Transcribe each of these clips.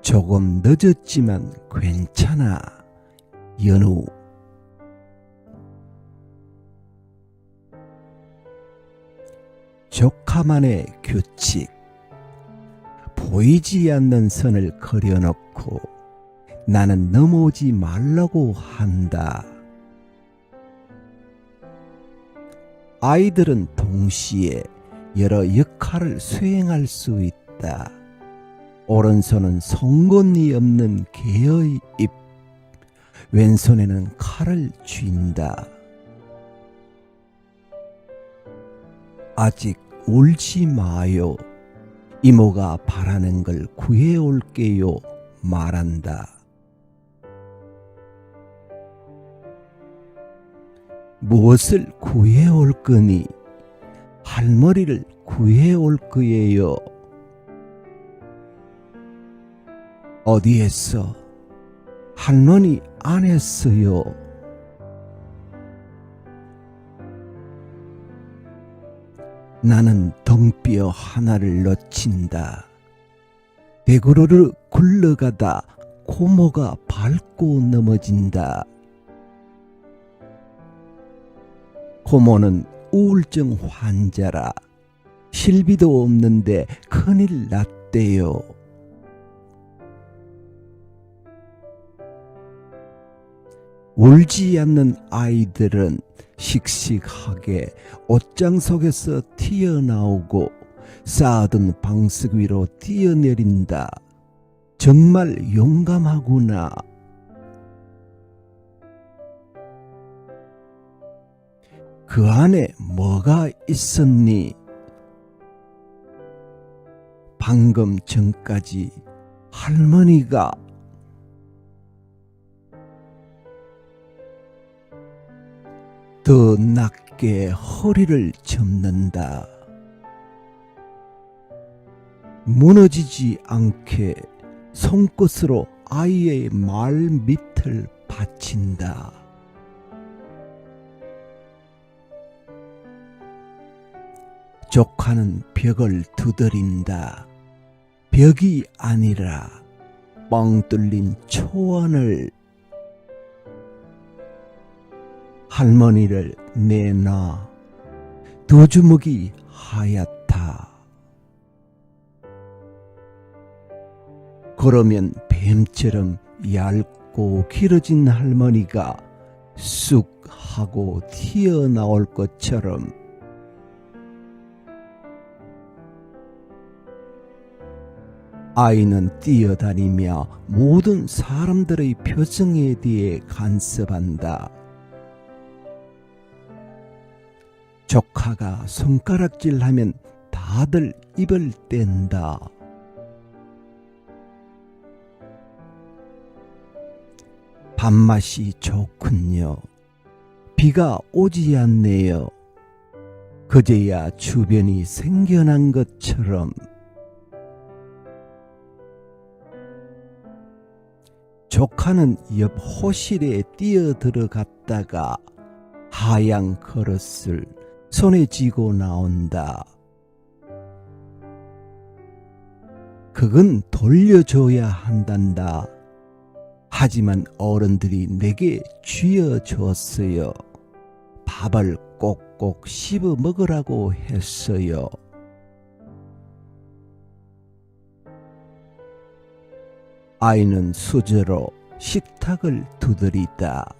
조금 늦었지만 괜찮아, 연우. 조카만의 규칙. 보이지 않는 선을 그려놓고 나는 넘어오지 말라고 한다. 아이들은 동시에 여러 역할을 수행할 수 있다. 오른손은 송곳니 없는 개의 입, 왼손에는 칼을 쥔다. 아직 울지 마요. 이모가 바라는 걸 구해올게요. 말한다. 무엇을 구해올 거니? 할머니를 구해올 거예요. 어디에서? 할머니 안에서요. 나는 덩뼈 하나를 놓친다. 대구르르 굴러가다 고모가 밟고 넘어진다. 고모는 우울증 환자라 실비도 없는데 큰일 났대요. 울지 않는 아이들은 씩씩하게 옷장 속에서 튀어나오고 쌓아둔 방석 위로 뛰어내린다. 정말 용감하구나. 그 안에 뭐가 있었니? 방금 전까지 할머니가 더 낮게 허리를 접는다. 무너지지 않게 손끝으로 아이의 말 밑을 받친다. 조카는 벽을 두드린다. 벽이 아니라 뻥 뚫린 초원을. 할머니를 내놔. 두 주먹이 하얗다. 그러면 뱀처럼 얇고 길어진 할머니가 쑥 하고 튀어나올 것처럼 아이는 뛰어다니며 모든 사람들의 표정에 대해 간섭한다. 조카가 손가락질하면 다들 입을 뗀다. 밥맛이 좋군요. 비가 오지 않네요. 그제야 주변이 생겨난 것처럼. 조카는 옆 호실에 뛰어들어갔다가 하얀 그릇을 손에 쥐고 나온다. 그건 돌려줘야 한단다. 하지만 어른들이 내게 쥐어줬어요. 밥을 꼭꼭 씹어 먹으라고 했어요. 아이는 수저로 식탁을 두드리다.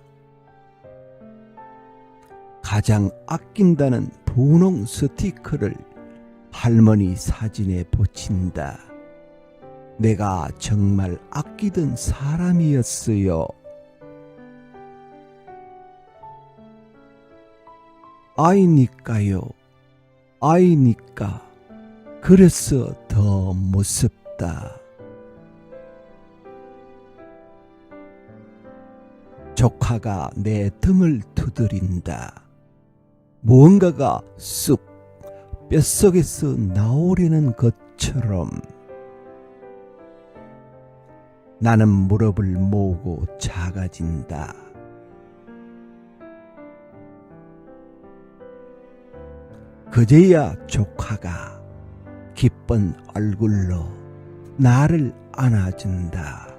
가장 아낀다는 분홍 스티커를 할머니 사진에 붙인다. 내가 정말 아끼던 사람이었어요. 아이니까요. 아이니까. 그래서 더 무섭다. 조카가 내 등을 두드린다. 무언가가 쑥 뼛속에서 나오려는 것처럼. 나는 무릎을 모으고 작아진다. 그제야 조카가 기쁜 얼굴로 나를 안아준다.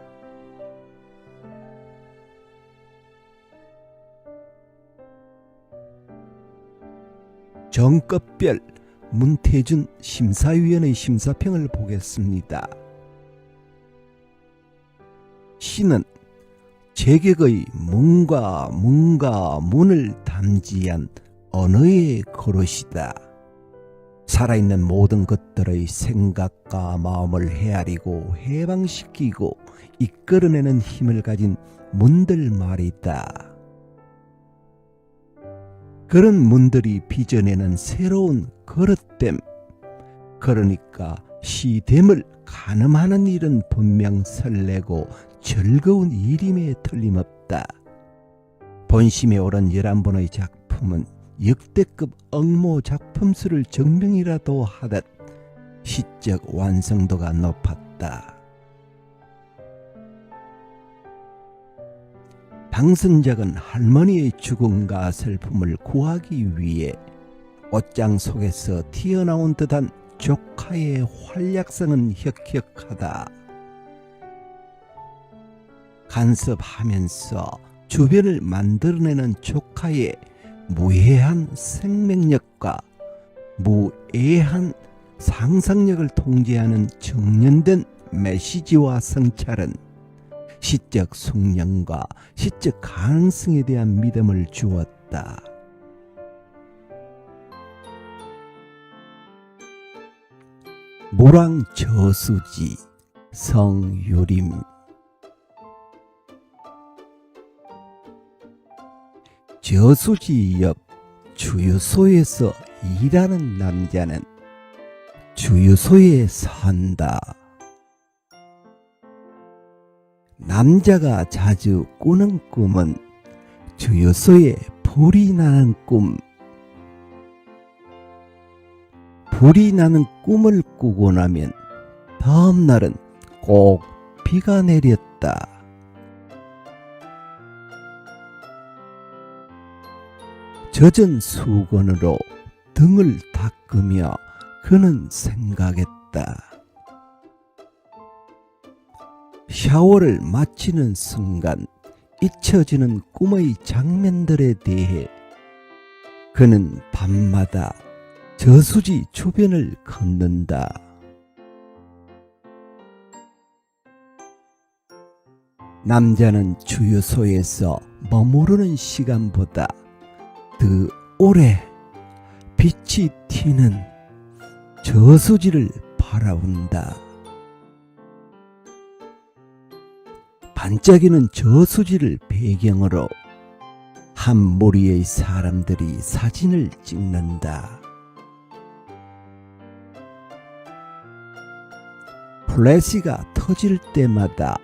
정급별 문태준 심사위원의 심사평을 보겠습니다. 시는 제격의 문과 문을 담지한 언어의 그릇이다. 살아있는 모든 것들의 생각과 마음을 헤아리고 해방시키고 이끌어내는 힘을 가진 문들 말이다. 그런 문들이 빚어내는 새로운 그릇됨, 그러니까 시됨을 가늠하는 일은 분명 설레고 즐거운 일임에 틀림없다. 본심에 오른 11번의 작품은 역대급 억모 작품수를 증명이라도 하듯 시적 완성도가 높았다. 당선작은 할머니의 죽음과 슬픔을 구하기 위해 옷장 속에서 튀어나온 듯한 조카의 활약성은 혁혁하다. 간섭하면서 주변을 만들어내는 조카의 무해한 생명력과 무해한 상상력을 통제하는 정련된 메시지와 성찰은 시적 숙련과 시적 가능성에 대한 믿음을 주었다. 모랑 저수지 성유림. 저수지 옆 주유소에서 일하는 남자는 주유소에 산다. 남자가 자주 꾸는 꿈은 주유소에 불이 나는 꿈. 불이 나는 꿈을 꾸고 나면 다음 날은 꼭 비가 내렸다. 젖은 수건으로 등을 닦으며 그는 생각했다. 샤워를 마치는 순간 잊혀지는 꿈의 장면들에 대해 그는 밤마다 저수지 주변을 걷는다. 남자는 주유소에서 머무르는 시간보다 더 오래 빛이 튀는 저수지를 바라본다. 반짝이는 저수지를 배경으로 한 무리의 사람들이 사진을 찍는다. 플래시가 터질 때마다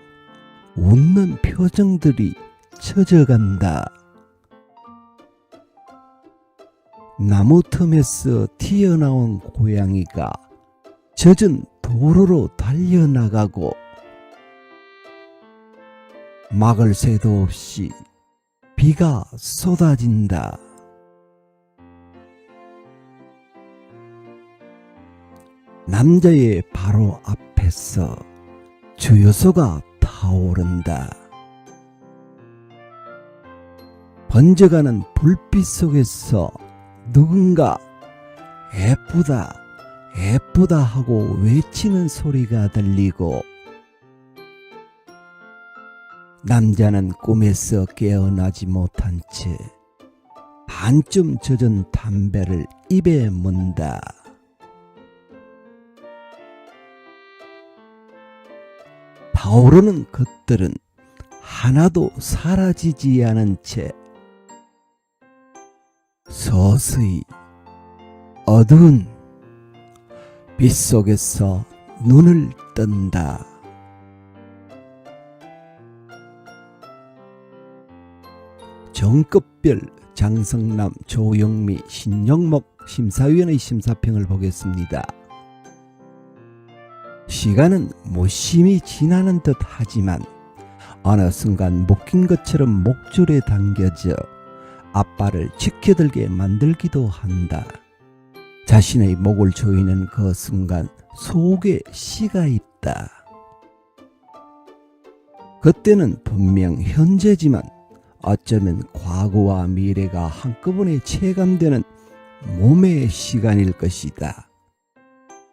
웃는 표정들이 젖어간다. 나무 틈에서 튀어나온 고양이가 젖은 도로로 달려나가고 막을 새도 없이 비가 쏟아진다. 남자의 바로 앞에서 주유소가 타오른다. 번져가는 불빛 속에서 누군가 예쁘다 예쁘다 하고 외치는 소리가 들리고 남자는 꿈에서 깨어나지 못한 채 반쯤 젖은 담배를 입에 문다. 타오르는 것들은 하나도 사라지지 않은 채 서서히 어두운 빛 속에서 눈을 뜬다. 정급별 장성남, 조영미, 신영목 심사위원의 심사평을 보겠습니다. 시간은 무심히 지나는 듯 하지만 어느 순간 묶인 것처럼 목줄에 당겨져 앞발을 치켜들게 만들기도 한다. 자신의 목을 조이는 그 순간 속에 씨가 있다. 그때는 분명 현재지만 어쩌면 과거와 미래가 한꺼번에 체감되는 몸의 시간일 것이다.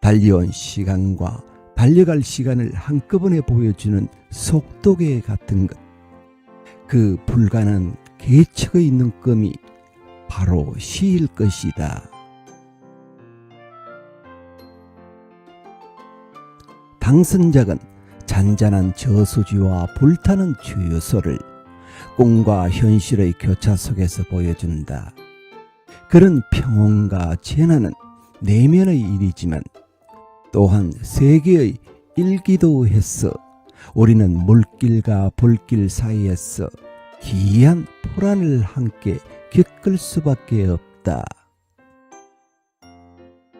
달려온 시간과 달려갈 시간을 한꺼번에 보여주는 속도계 같은 것. 그 불가능한 계측의 눈금이 바로 시일 것이다. 당선작은 잔잔한 저수지와 불타는 주유소를 꿈과 현실의 교차 속에서 보여준다. 그런 평온과 재난은 내면의 일이지만 또한 세계의 일기도 해서 우리는 물길과 불길 사이에서 기이한 포란을 함께 겪을 수밖에 없다.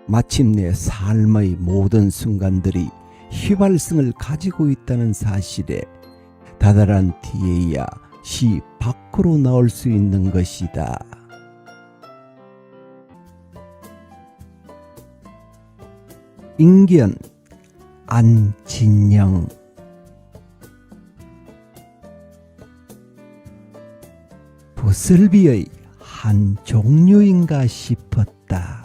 마침내 삶의 모든 순간들이 휘발성을 가지고 있다는 사실에 다다란 뒤에야 시 밖으로 나올 수 있는 것이다. 인견 안진영. 부슬비의 한 종류인가 싶었다.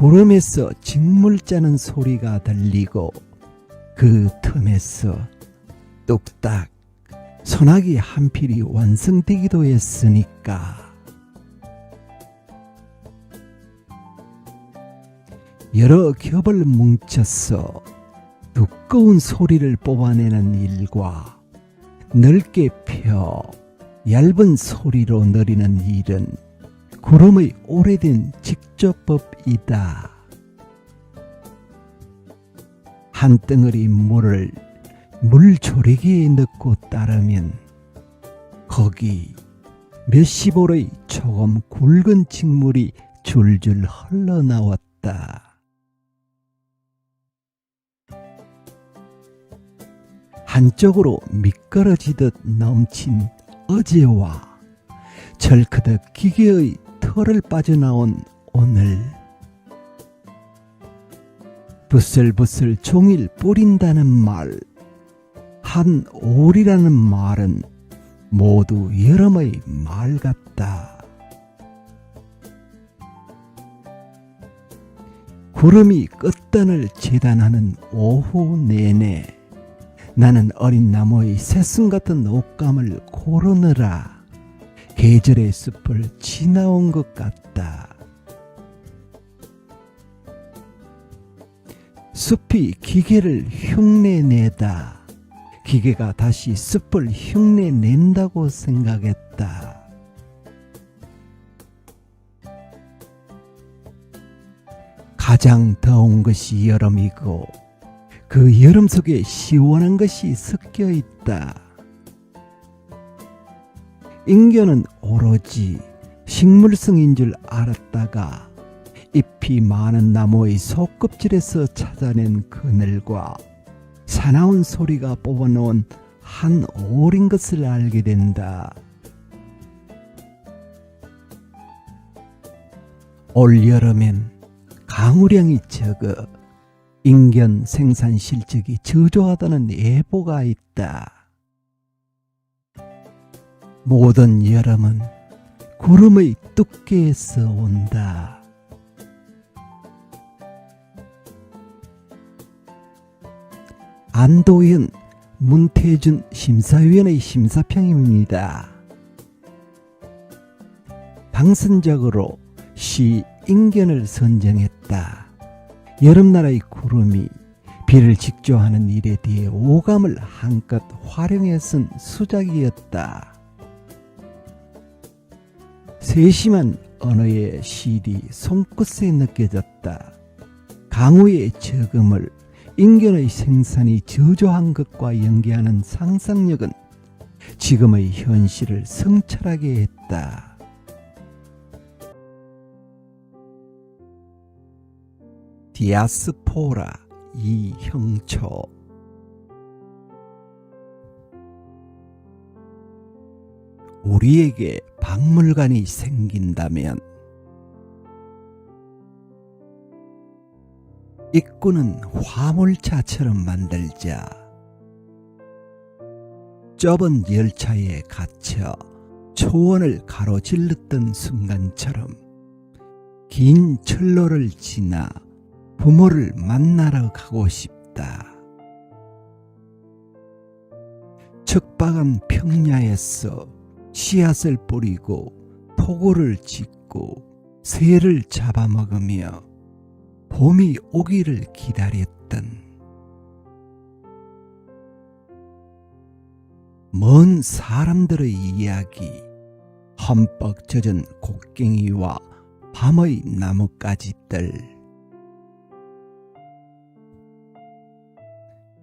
구름에서 직물 짜는 소리가 들리고 그 틈에서 뚝딱 소나기 한 필이 완성되기도 했으니까. 여러 겹을 뭉쳐서 두꺼운 소리를 뽑아내는 일과 넓게 펴 얇은 소리로 내리는 일은 구름의 오래된 직조법이다. 한 덩어리 물을 물조리기에 넣고 따르면 거기 몇십 올의 조금 굵은 직물이 줄줄 흘러나왔다. 한쪽으로 미끄러지듯 넘친 어제와 철크덕 기계의 털을 빠져나온 오늘. 부슬부슬 종일 뿌린다는 말, 한 올이라는 말은 모두 여름의 말 같다. 구름이 끝단을 재단하는 오후 내내 나는 어린 나무의 새순 같은 옷감을 고르느라 계절의 숲을 지나온 것 같다. 숲이 기계를 흉내내다 기계가 다시 숲을 흉내낸다고 생각했다. 가장 더운 것이 여름이고 그 여름 속에 시원한 것이 섞여 있다. 인견은 오로지 식물성인 줄 알았다가 잎이 많은 나무의 속껍질에서 찾아낸 그늘과 사나운 소리가 뽑아놓은 한 올인 것을 알게 된다. 올여름엔 강우량이 적어 인견 생산 실적이 저조하다는 예보가 있다. 모든 여름은 구름의 두께에서 온다. 안도현, 문태준 심사위원의 심사평입니다. 당선작으로 시 인견을 선정했다. 여름나라의 구름이 비를 직조하는 일에 대해 오감을 한껏 활용해 쓴 수작이었다. 세심한 언어의 실이 손끝에 느껴졌다. 강우의 저금을 인견의 생산이 저조한 것과 연계하는 상상력은 지금의 현실을 성찰하게 했다. 디아스포라 이형초. 우리에게 박물관이 생긴다면 입구는 화물차처럼 만들자. 좁은 열차에 갇혀 초원을 가로질렀던 순간처럼 긴 철로를 지나 부모를 만나러 가고 싶다. 척박한 평야에서 씨앗을 뿌리고 토굴을 짓고 새를 잡아먹으며 봄이 오기를 기다렸던 먼 사람들의 이야기, 흠뻑 젖은 곡괭이와 밤의 나뭇가지들,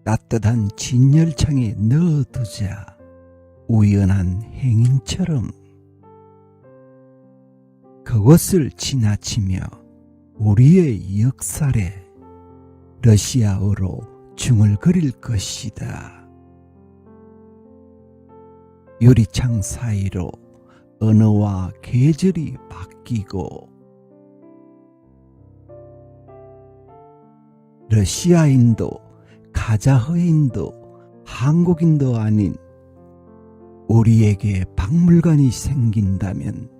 따뜻한 진열창에 넣어두자. 우연한 행인처럼 그것을 지나치며 우리의 역살에 러시아어로 중얼거릴 것이다. 유리창 사이로 언어와 계절이 바뀌고 러시아인도 카자흐인도 한국인도 아닌 우리에게 박물관이 생긴다면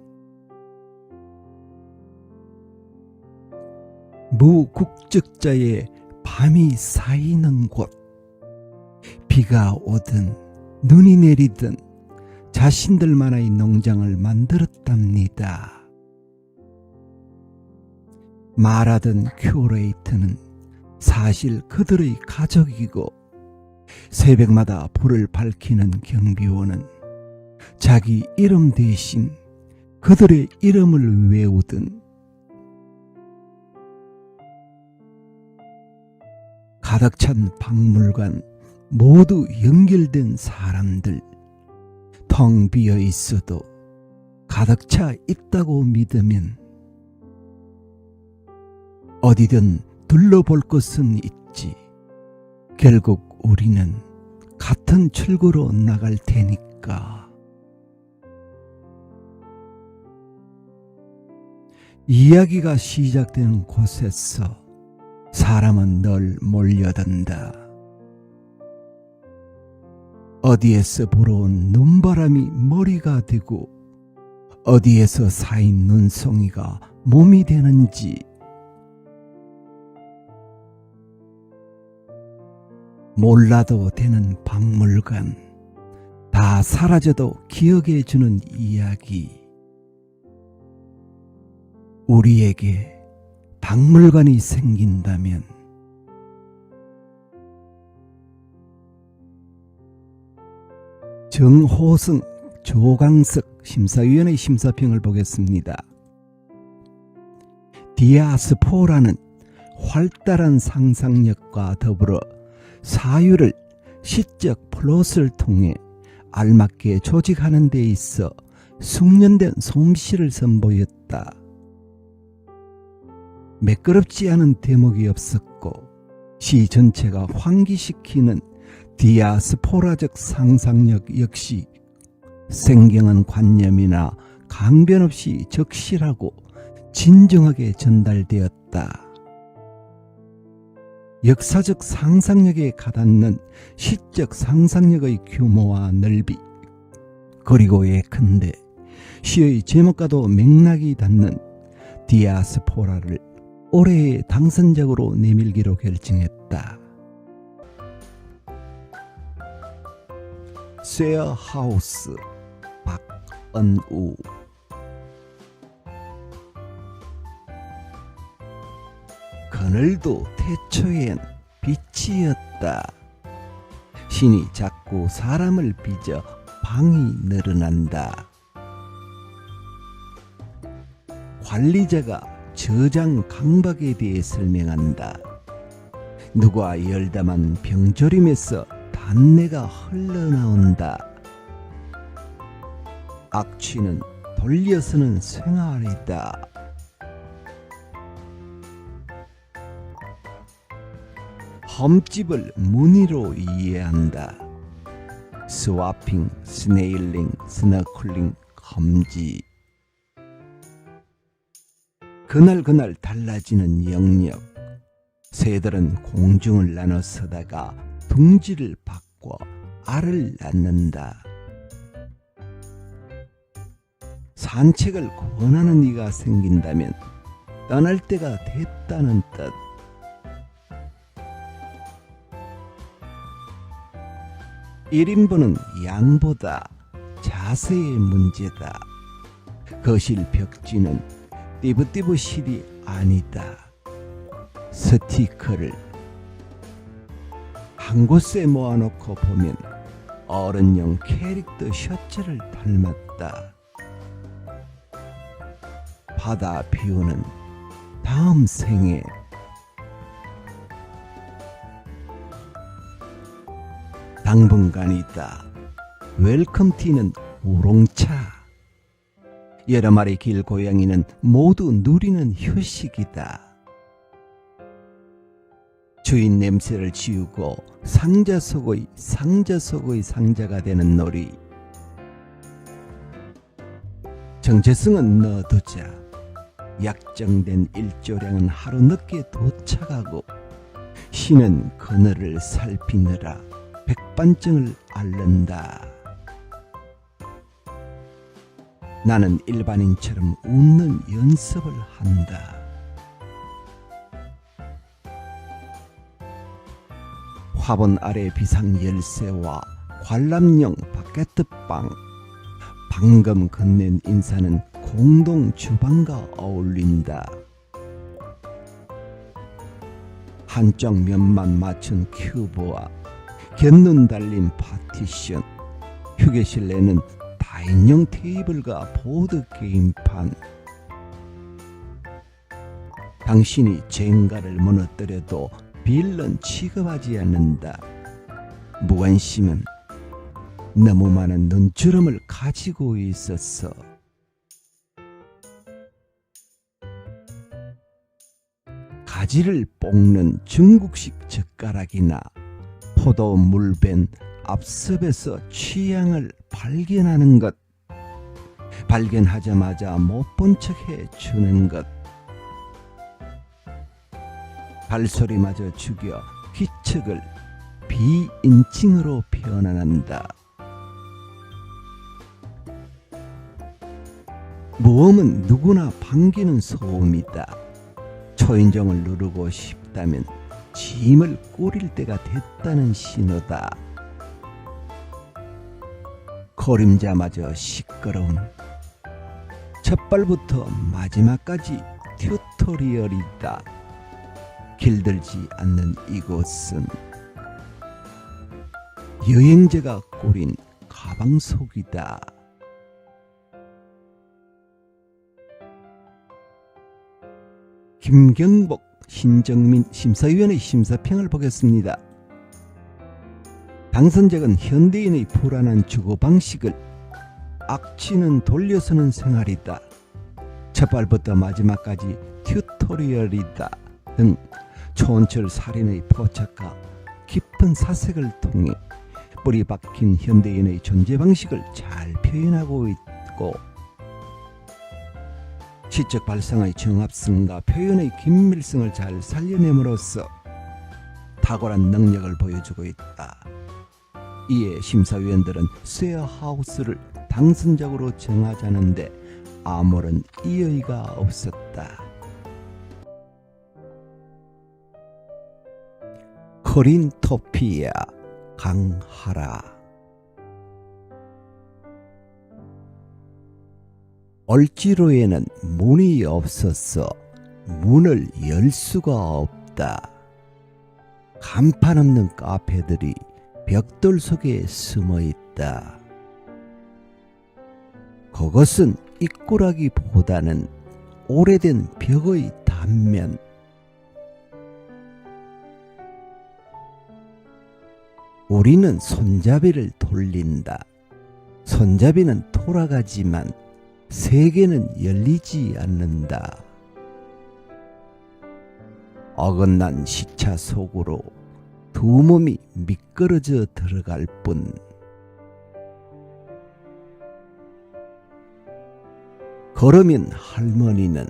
무국적자의 밤이 쌓이는 곳, 비가 오든 눈이 내리든 자신들만의 농장을 만들었답니다. 말하던 큐레이터는 사실 그들의 가족이고 새벽마다 불을 밝히는 경비원은 자기 이름 대신 그들의 이름을 외우던 가득 찬 박물관, 모두 연결된 사람들, 텅 비어 있어도 가득 차 있다고 믿으면 어디든 둘러볼 것은 있지. 결국 우리는 같은 출구로 나갈 테니까. 이야기가 시작되는 곳에서 사람은 늘 몰려든다. 어디에서 불어온 눈바람이 머리가 되고 어디에서 쌓인 눈송이가 몸이 되는지 몰라도 되는 박물관, 다 사라져도 기억해주는 이야기. 우리에게 박물관이 생긴다면 정호승, 조강석 심사위원의 심사평을 보겠습니다. 디아스포라는 활달한 상상력과 더불어 사유를 시적 플롯을 통해 알맞게 조직하는 데 있어 숙련된 솜씨를 선보였다. 매끄럽지 않은 대목이 없었고 시 전체가 환기시키는 디아스포라적 상상력 역시 생경한 관념이나 강변 없이 적실하고 진정하게 전달되었다. 역사적 상상력에 가닿는 시적 상상력의 규모와 넓이, 그리고 예컨대 시의 제목과도 맥락이 닿는 디아스포라를 올해의 당선작으로 내밀기로 결정했다. 쉐어하우스 박은우. 그늘도 태초엔 빛이었다. 신이 자꾸 사람을 빚어 방이 늘어난다. 관리자가 저장 강박에 대해 설명한다. 누가 열담한 병조림에서 단내가 흘러나온다. 악취는 돌려서는 생활이다. 험집을 무늬로 이해한다. 스와핑, 스네일링, 스너클링, 험지. 그날 달라지는 영역, 새들은 공중을 나눠 서다가 둥지를 바꿔 알을 낳는다. 산책을 권하는 이가 생긴다면 떠날 때가 됐다는 뜻. 일인분은 양보다 자세의 문제다. 거실 벽지는 띠부띠부 실이 아니다. 스티커를 한 곳에 모아놓고 보면 어른용 캐릭터 셔츠를 닮았다. 바다 비우는 다음 생에 당분간이다. 웰컴티는 우롱차. 여러 마리 길고양이는 모두 누리는 휴식이다. 주인 냄새를 지우고 상자 속의 상자가 되는 놀이. 정체성은 넣어두자. 약정된 일조량은 하루 늦게 도착하고 신은 그늘을 살피느라 백반증을 앓는다. 나는 일반인처럼 웃는 연습을 한다. 화분 아래 비상 열쇠와 관람용 바게트빵. 방금 건넨 인사는 공동 주방과 어울린다. 한쪽 면만 맞춘 큐브와 곁눈 달린 파티션. 휴게실 내는 다인용 테이블과 보드 게임판. 당신이 젠가를 무너뜨려도 빌런 취급하지 않는다. 무관심은 너무 많은 눈주름을 가지고 있었어. 가지를 볶는 중국식 젓가락이나 포도 물밴 앞섭에서 취향을 발견하는 것. 발견하자마자 못 본 척해 주는 것. 발소리마저 죽여 기척을 비인칭으로 표현한다. 모험은 누구나 반기는 소음이다. 초인종을 누르고 싶다면 짐을 꾸릴 때가 됐다는 신호다. 그림자마저 시끄러운 첫 발부터 마지막까지 튜토리얼이다. 길들지 않는 이곳은 여행자가 꾸린 가방 속이다. 김경복, 신정민 심사위원의 심사평을 보겠습니다. 당선작은 현대인의 불안한 주거방식을 악취는 돌려서는 생활이다. 첫발부터 마지막까지 튜토리얼이다 등 촌철 살인의 포착과 깊은 사색을 통해 뿌리 박힌 현대인의 존재 방식을 잘 표현하고 있고, 시적 발상의 정합성과 표현의 긴밀성을 잘 살려냄으로써 탁월한 능력을 보여주고 있다. 이에 심사위원들은 쉐어하우스를 당선작으로 정하자는데 아무런 이의가 없었다. 코린토피아 강하라. 을지로에는 문이 없어서 문을 열 수가 없다. 간판 없는 카페들이 벽돌 속에 숨어 있다. 그것은 입구라기보다는 오래된 벽의 단면. 우리는 손잡이를 돌린다. 손잡이는 돌아가지만 세계는 열리지 않는다. 어긋난 시차 속으로 두 몸이 미끄러져 들어갈 뿐. 걸으면 할머니는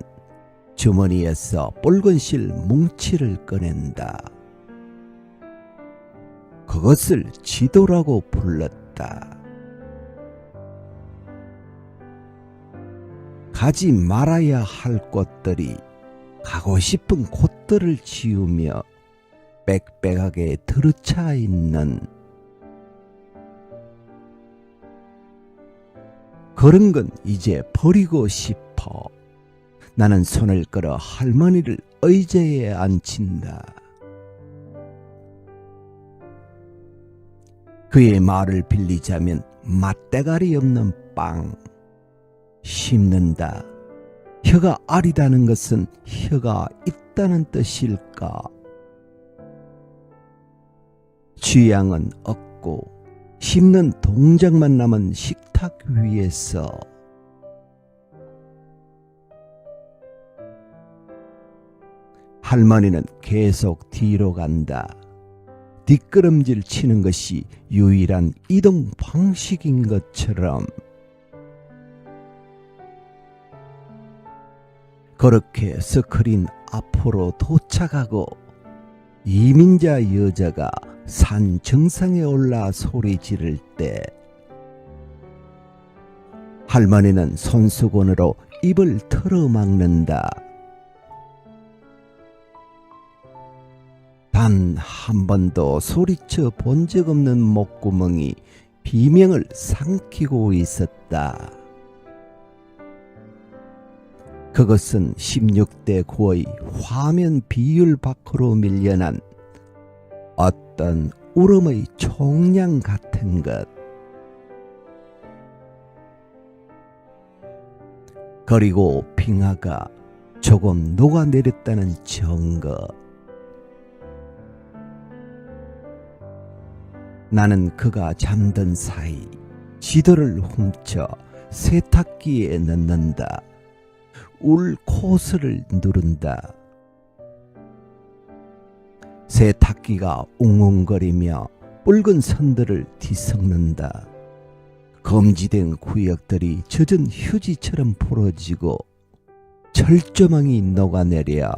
주머니에서 붉은 실 뭉치를 꺼낸다. 그것을 지도라고 불렀다. 가지 말아야 할 곳들이 가고 싶은 곳들을 지우며 빽빽하게 들어차 있는 그런 건 이제 버리고 싶어. 나는 손을 끌어 할머니를 의자에 앉힌다. 그의 말을 빌리자면 맛대가리 없는 빵. 씹는다. 혀가 아리다는 것은 혀가 있다는 뜻일까? 취향은 없고 씹는 동작만 남은 식탁 위에서 할머니는 계속 뒤로 간다. 뒷걸음질 치는 것이 유일한 이동 방식인 것처럼. 그렇게 스크린 앞으로 도착하고 이민자 여자가 산 정상에 올라 소리 지를 때 할머니는 손수건으로 입을 털어막는다. 단 한 번도 소리쳐 본 적 없는 목구멍이 비명을 삼키고 있었다. 그것은 16대 9의 화면 비율 밖으로 밀려난 어떤 울음의 총량 같은 것. 그리고 빙하가 조금 녹아내렸다는 증거. 나는 그가 잠든 사이 지도를 훔쳐 세탁기에 넣는다. 울 코스를 누른다. 세탁기가 웅웅거리며 붉은 선들을 뒤섞는다. 금지된 구역들이 젖은 휴지처럼 풀어지고 철조망이 녹아내려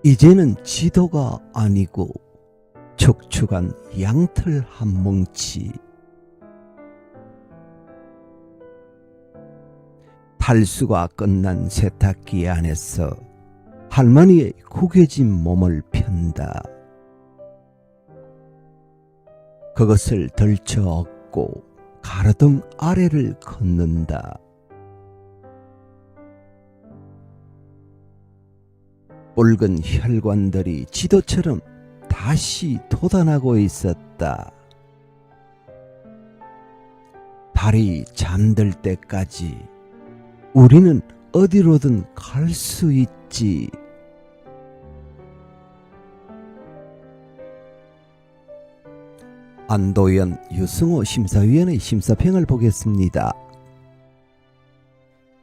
이제는 지도가 아니고 촉촉한 양털 한 뭉치. 탈수가 끝난 세탁기 안에서 할머니의 구겨진 몸을 편다. 그것을 덜쳐 얻고 가로등 아래를 걷는다. 붉은 혈관들이 지도처럼 다시 돋아나고 있었다. 달이 잠들 때까지 우리는 어디로든 갈 수 있지. 안도현 유승호 심사위원의 심사평을 보겠습니다.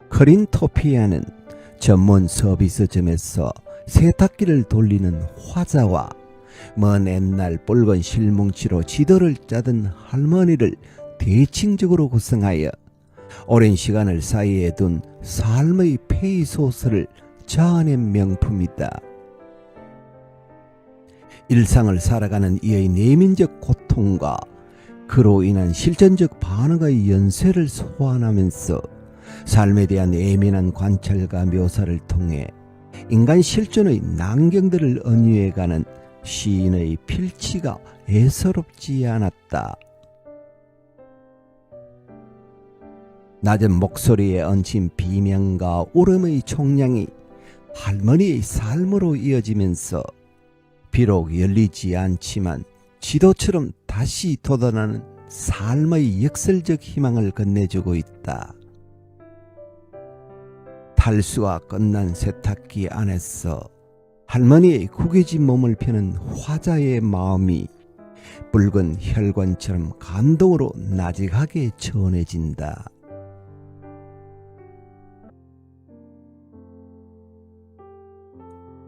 크린토피아는 전문 서비스점에서 세탁기를 돌리는 화자와 먼 옛날 붉은 실뭉치로 지도를 짜던 할머니를 대칭적으로 구성하여 오랜 시간을 사이에 둔 삶의 페이소스를 자아낸 명품이다. 일상을 살아가는 이의 내면적 고통과 그로 인한 실전적 반응의 연쇄를 소환하면서 삶에 대한 예민한 관찰과 묘사를 통해 인간 실존의 난경들을 은유해가는 시인의 필치가 애서롭지 않았다. 낮은 목소리에 얹힌 비명과 울음의 총량이 할머니의 삶으로 이어지면서 비록 열리지 않지만 지도처럼 다시 돋아나는 삶의 역설적 희망을 건네주고 있다. 탈수가 끝난 세탁기 안에서 할머니의 구겨진 몸을 펴는 화자의 마음이 붉은 혈관처럼 감동으로 나직하게 전해진다.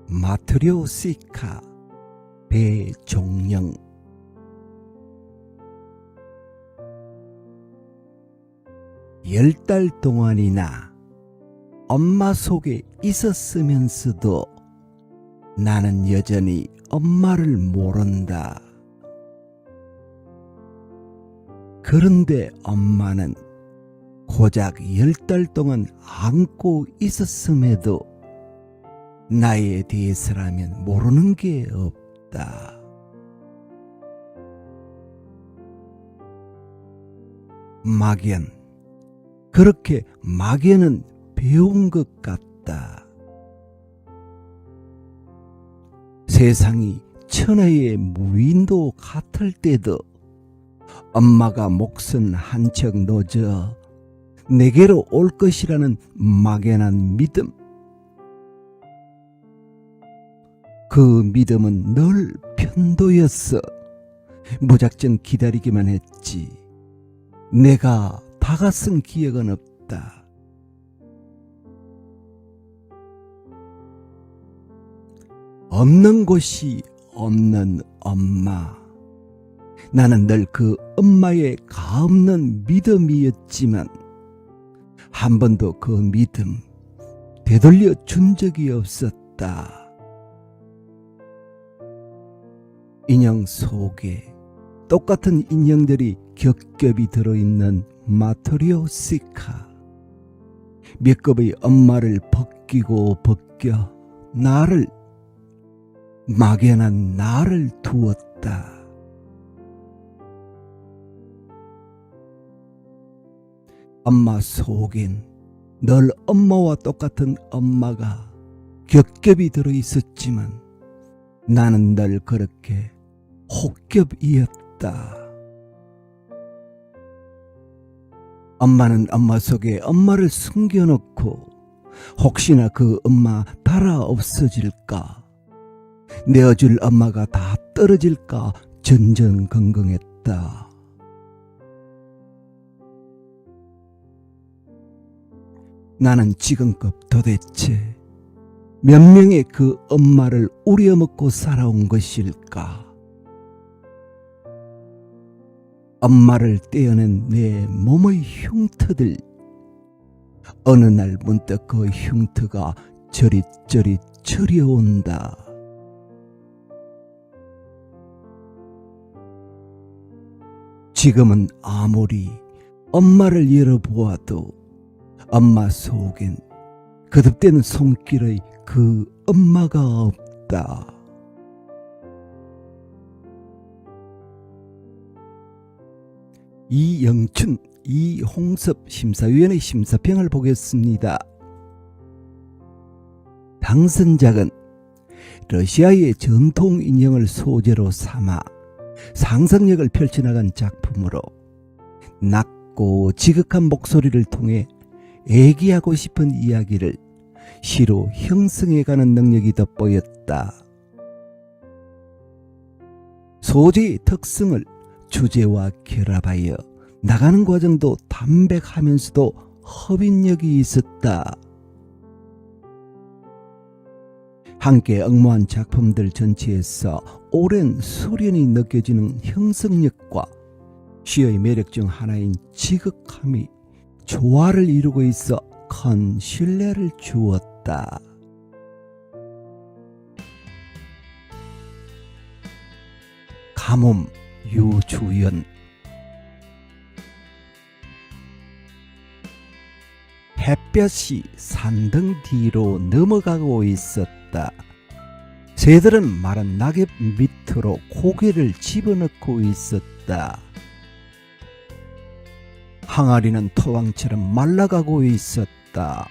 마트료시카 배종영. 10달 동안이나 엄마 속에 있었으면서도 나는 여전히 엄마를 모른다. 그런데 엄마는 고작 10달 동안 안고 있었음에도 나에 대해서라면 모르는 게 없다. 막연, 그렇게 막연은 배운 것 같다. 세상이 천하의 무인도 같을 때도 엄마가 목선 한 척 놓져 내게로 올 것이라는 막연한 믿음. 그 믿음은 늘 편도였어. 무작정 기다리기만 했지. 내가 다가선 기억은 없다. 없는 곳이 없는 엄마. 나는 늘 그 엄마의 가없는 믿음이었지만 한 번도 그 믿음 되돌려 준 적이 없었다. 인형 속에 똑같은 인형들이 겹겹이 들어있는 마트리오시카. 몇 겹의 엄마를 벗기고 벗겨 나를, 막연한 나를 두었다. 엄마 속엔 늘 엄마와 똑같은 엄마가 겹겹이 들어있었지만 나는 늘 그렇게 혹겹이었다. 엄마는 엄마 속에 엄마를 숨겨놓고 혹시나 그 엄마 달아 없어질까, 내어줄 엄마가 다 떨어질까 전전긍긍했다. 나는 지금껏 도대체 몇 명의 그 엄마를 우려먹고 살아온 것일까? 엄마를 떼어낸 내 몸의 흉터들. 어느 날 문득 그 흉터가 저릿저릿 저려온다. 지금은 아무리 엄마를 열어보아도 엄마 속엔 거듭되는 손길의 그 엄마가 없다. 이영춘, 이홍섭 심사위원의 심사평을 보겠습니다. 당선작은 러시아의 전통 인형을 소재로 삼아 상상력을 펼쳐나간 작품으로 낮고 지극한 목소리를 통해 애기하고 싶은 이야기를 시로 형성해가는 능력이 돋보였다. 소재의 특성을 주제와 결합하여 나가는 과정도 담백하면서도 흡인력이 있었다. 함께 응모한 작품들 전체에서 오랜 수련이 느껴지는 형성력과 시의 매력 중 하나인 지극함이 조화를 이루고 있어 큰 신뢰를 주었다. 가뭄 유주연. 햇볕이 산등 뒤로 넘어가고 있었다. 새들은 마른 낙엽 밑으로 고개를 집어넣고 있었다. 항아리는 토왕처럼 말라가고 있었다.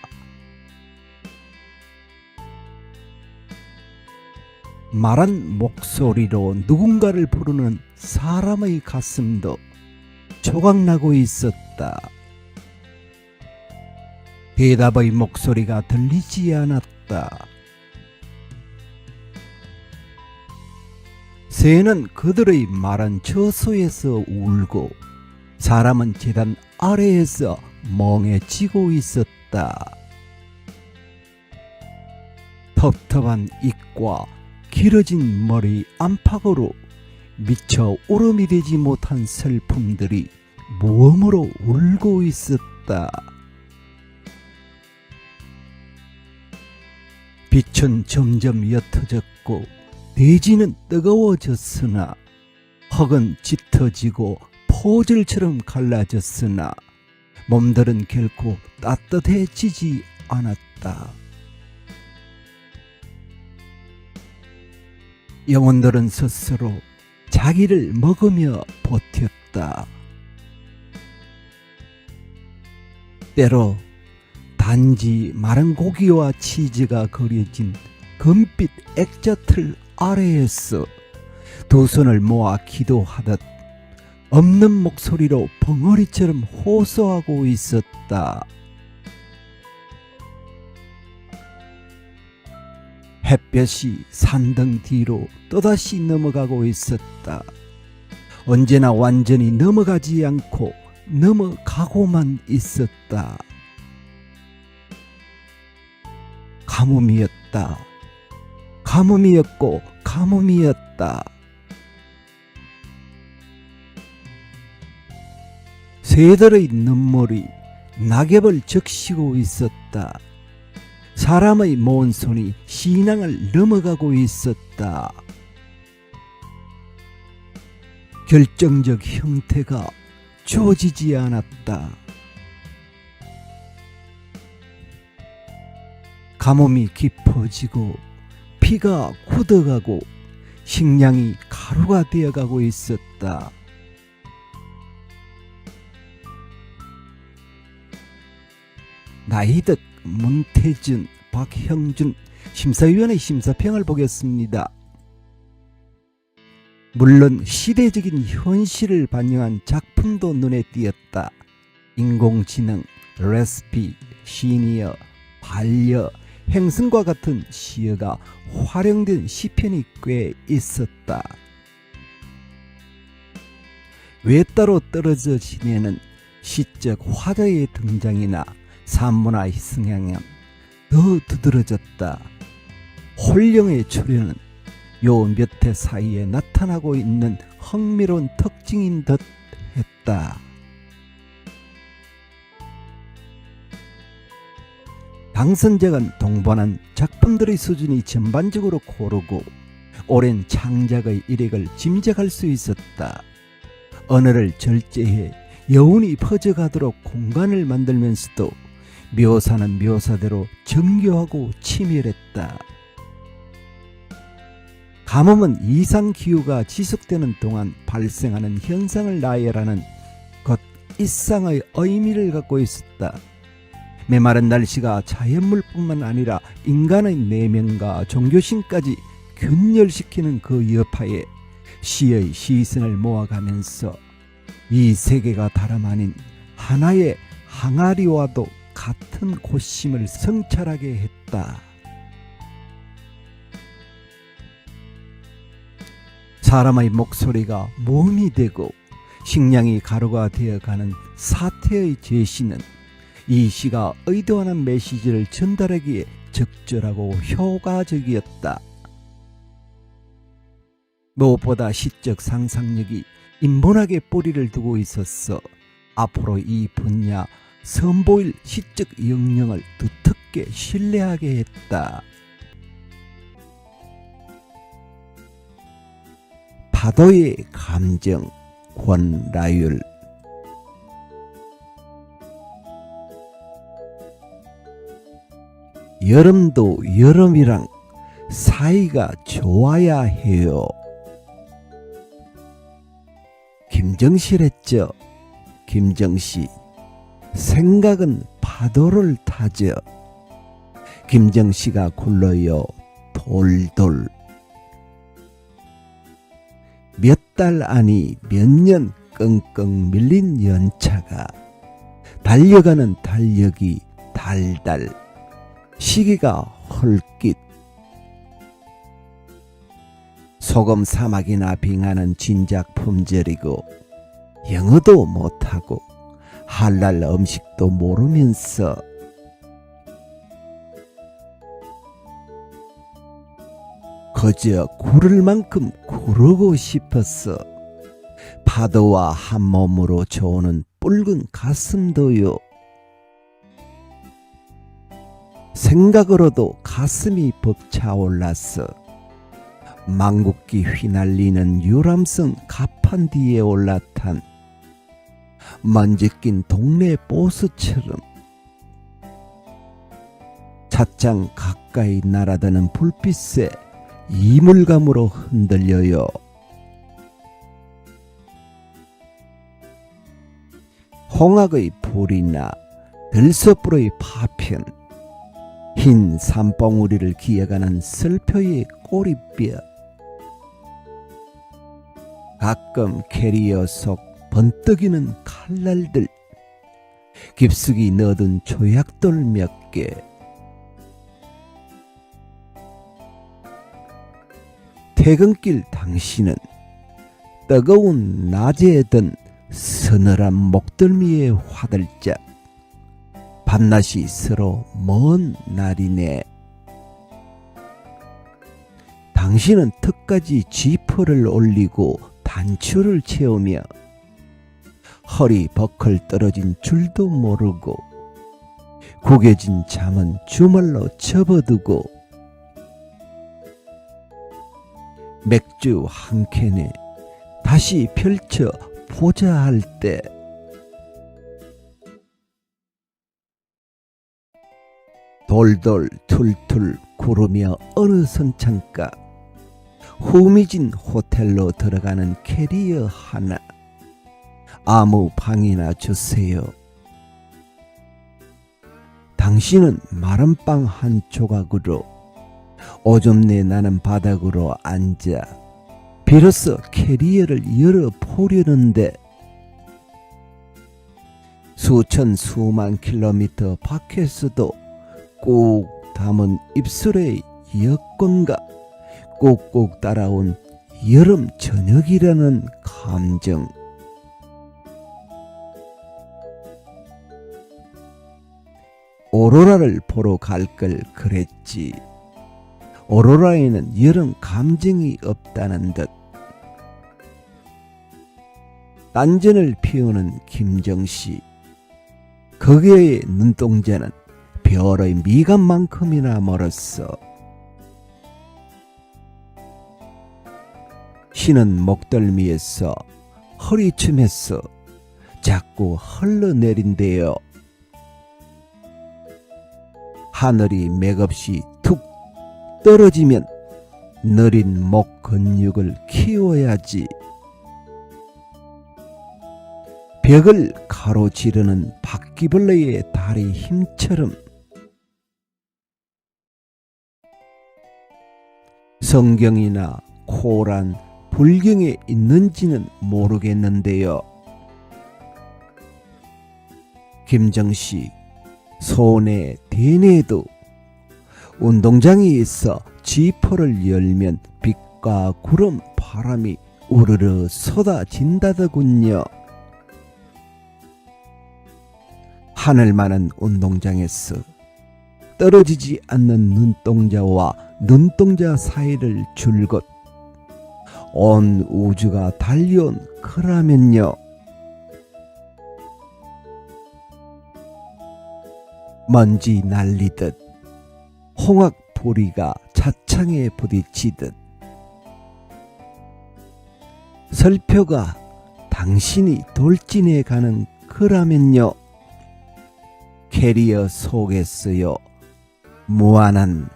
말한 목소리로 누군가를 부르는 사람의 가슴도 조각나고 있었다. 대답의 목소리가 들리지 않았다. 새는 그들의 말한 저소에서 울고 사람은 계단 아래에서 멍해지고 있었다. 텁텁한 입과 길어진 머리 안팎으로 미처 울음이 되지 못한 슬픔들이 모험으로 울고 있었다. 있었다. 빛은 점점 옅어졌고 대지는 뜨거워졌으나 흙은 짙어지고 포질처럼 갈라졌으나 몸들은 결코 따뜻해지지 않았다. 영혼들은 스스로 자기를 먹으며 버텼다. 때로 단지 마른 고기와 치즈가 그려진 금빛 액자틀 아래에서 두 손을 모아 기도하듯 없는 목소리로 벙어리처럼 호소하고 있었다. 햇볕이 산등 뒤로 또다시 넘어가고 있었다. 언제나 완전히 넘어가지 않고 넘어가고만 있었다. 가뭄이었다. 가뭄이었고 가뭄이었다. 새들의 눈물이 낙엽을 적시고 있었다. 사람의 먼 손이 신앙을 넘어가고 있었다. 결정적 형태가 주어지지 않았다. 가뭄이 깊어지고 피가 굳어가고 식량이 가루가 되어가고 있었다. 나이득, 문태준, 박형준 심사위원의 심사평을 보겠습니다. 물론 시대적인 현실을 반영한 작품도 눈에 띄었다. 인공지능, 레시피, 시니어, 반려, 행성과 같은 시어가 활용된 시편이 꽤 있었다. 외따로 떨어져 지내는 시적 화자의 등장이나 산문화의 성향은 더 두드러졌다. 홀령의 출현은 요 몇 해 사이에 나타나고 있는 흥미로운 특징인 듯 했다. 당선작은 동반한 작품들의 수준이 전반적으로 고르고 오랜 창작의 이력을 짐작할 수 있었다. 언어를 절제해 여운이 퍼져가도록 공간을 만들면서도 묘사는 묘사대로 정교하고 치밀했다. 가뭄은 이상기후가 지속되는 동안 발생하는 현상을 나열하는 곧 일상의 의미를 갖고 있었다. 메마른 날씨가 자연물뿐만 아니라 인간의 내면과 종교심까지 균열시키는 그 여파에 시의 시선을 모아가면서 이 세계가 다름 아닌 하나의 항아리와도 같은 고심을 성찰하게 했다. 사람의 목소리가 몸이 되고 식량이 가루가 되어가는 사태의 제시는 이 시가 의도하는 메시지를 전달하기에 적절하고 효과적이었다. 무엇보다 시적 상상력이 인본학에 뿌리를 두고 있었어 앞으로 이 분야 선보일 시적 역량을 두텁게 신뢰하게 했다. 파도의 감정, 권라율. 여름도 여름이랑 사이가 좋아야 해요. 김정실 했죠. 김정시. 생각은 파도를 타죠. 김정시가 굴러요. 돌돌. 몇 달 아니 몇 년 끙끙 밀린 연차가 달려가는 달력이 달달. 시기가 헐깃. 소금 사막이나 빙하는 진작 품절이고 영어도 못하고 할랄 음식도 모르면서 그저 구를 만큼 구르고 싶었어. 파도와 한 몸으로 저오는 붉은 가슴도요. 생각으로도 가슴이 벅차올랐어. 망국기 휘날리는 유람선 가판 뒤에 올라탄 먼지 낀 동네 보스처럼 찻장 가까이 날아드는 불빛에 이물감으로 흔들려요. 홍학의 불이나 들소불의 파편, 흰 산봉우리를 기어가는 슬표의 꼬리뼈, 가끔 캐리어 속 번뜩이는 칼날들, 깊숙이 넣어둔 조약돌 몇 개, 퇴근길 당신은 뜨거운 낮에 든 서늘한 목덜미에 화들짝 밤낮이 서로 먼 날이네. 당신은 턱까지 지퍼를 올리고 단추를 채우며 허리 버클 떨어진 줄도 모르고 구겨진 잠은 주말로 접어두고 맥주 한 캔에 다시 펼쳐 보자 할 때 돌돌 툴툴 구르며 어느 선창가 후미진 호텔로 들어가는 캐리어 하나, 아무 방이나 주세요. 당신은 마른 빵 한 조각으로 오줌내 나는 바닥으로 앉아 비로소 캐리어를 열어보려는데 수천 수만 킬로미터 밖에서도 꾹 담은 입술의 여권과 꾹꾹 따라온 여름 저녁이라는 감정. 오로라를 보러 갈 걸 그랬지. 오로라에는 여름 감정이 없다는 듯. 딴전을 피우는 김정씨. 거기에 눈동자는 별의 미간만큼이나 멀었어. 쉬는 목덜미에서 허리춤에서 자꾸 흘러내린대요. 하늘이 맥없이 툭 떨어지면 느린 목 근육을 키워야지. 벽을 가로지르는 바퀴벌레의 다리 힘처럼 성경이나 코란, 불경에 있는지는 모르겠는데요. 김정씨, 손에 대뇌도 운동장에 있어 지퍼를 열면 빛과 구름, 바람이 우르르 쏟아진다더군요. 하늘만한 운동장에서 떨어지지 않는 눈동자와 눈동자 사이를 줄곧 온 우주가 달려온 거라면요. 먼지 날리듯 홍학 보리가 차창에 부딪히듯 설표가 당신이 돌진해 가는 거라면요. 캐리어 속에서요. 무한한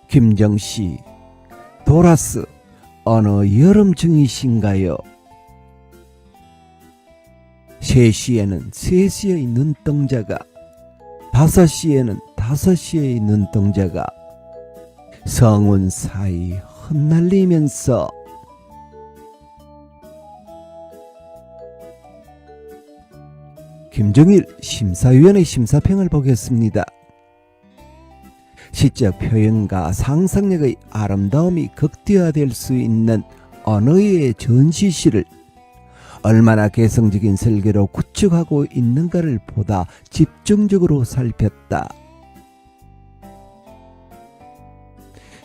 김정씨, 도라스 어느 여름 중이신가요? 3시에는 3시의 눈동자가, 5시에는 5시의 눈동자가 성운 사이 흩날리면서 김정일 심사위원의 심사평을 보겠습니다. 시적 표현과 상상력의 아름다움이 극대화될 수 있는 언어의 전시실을 얼마나 개성적인 설계로 구축하고 있는가를 보다 집중적으로 살폈다.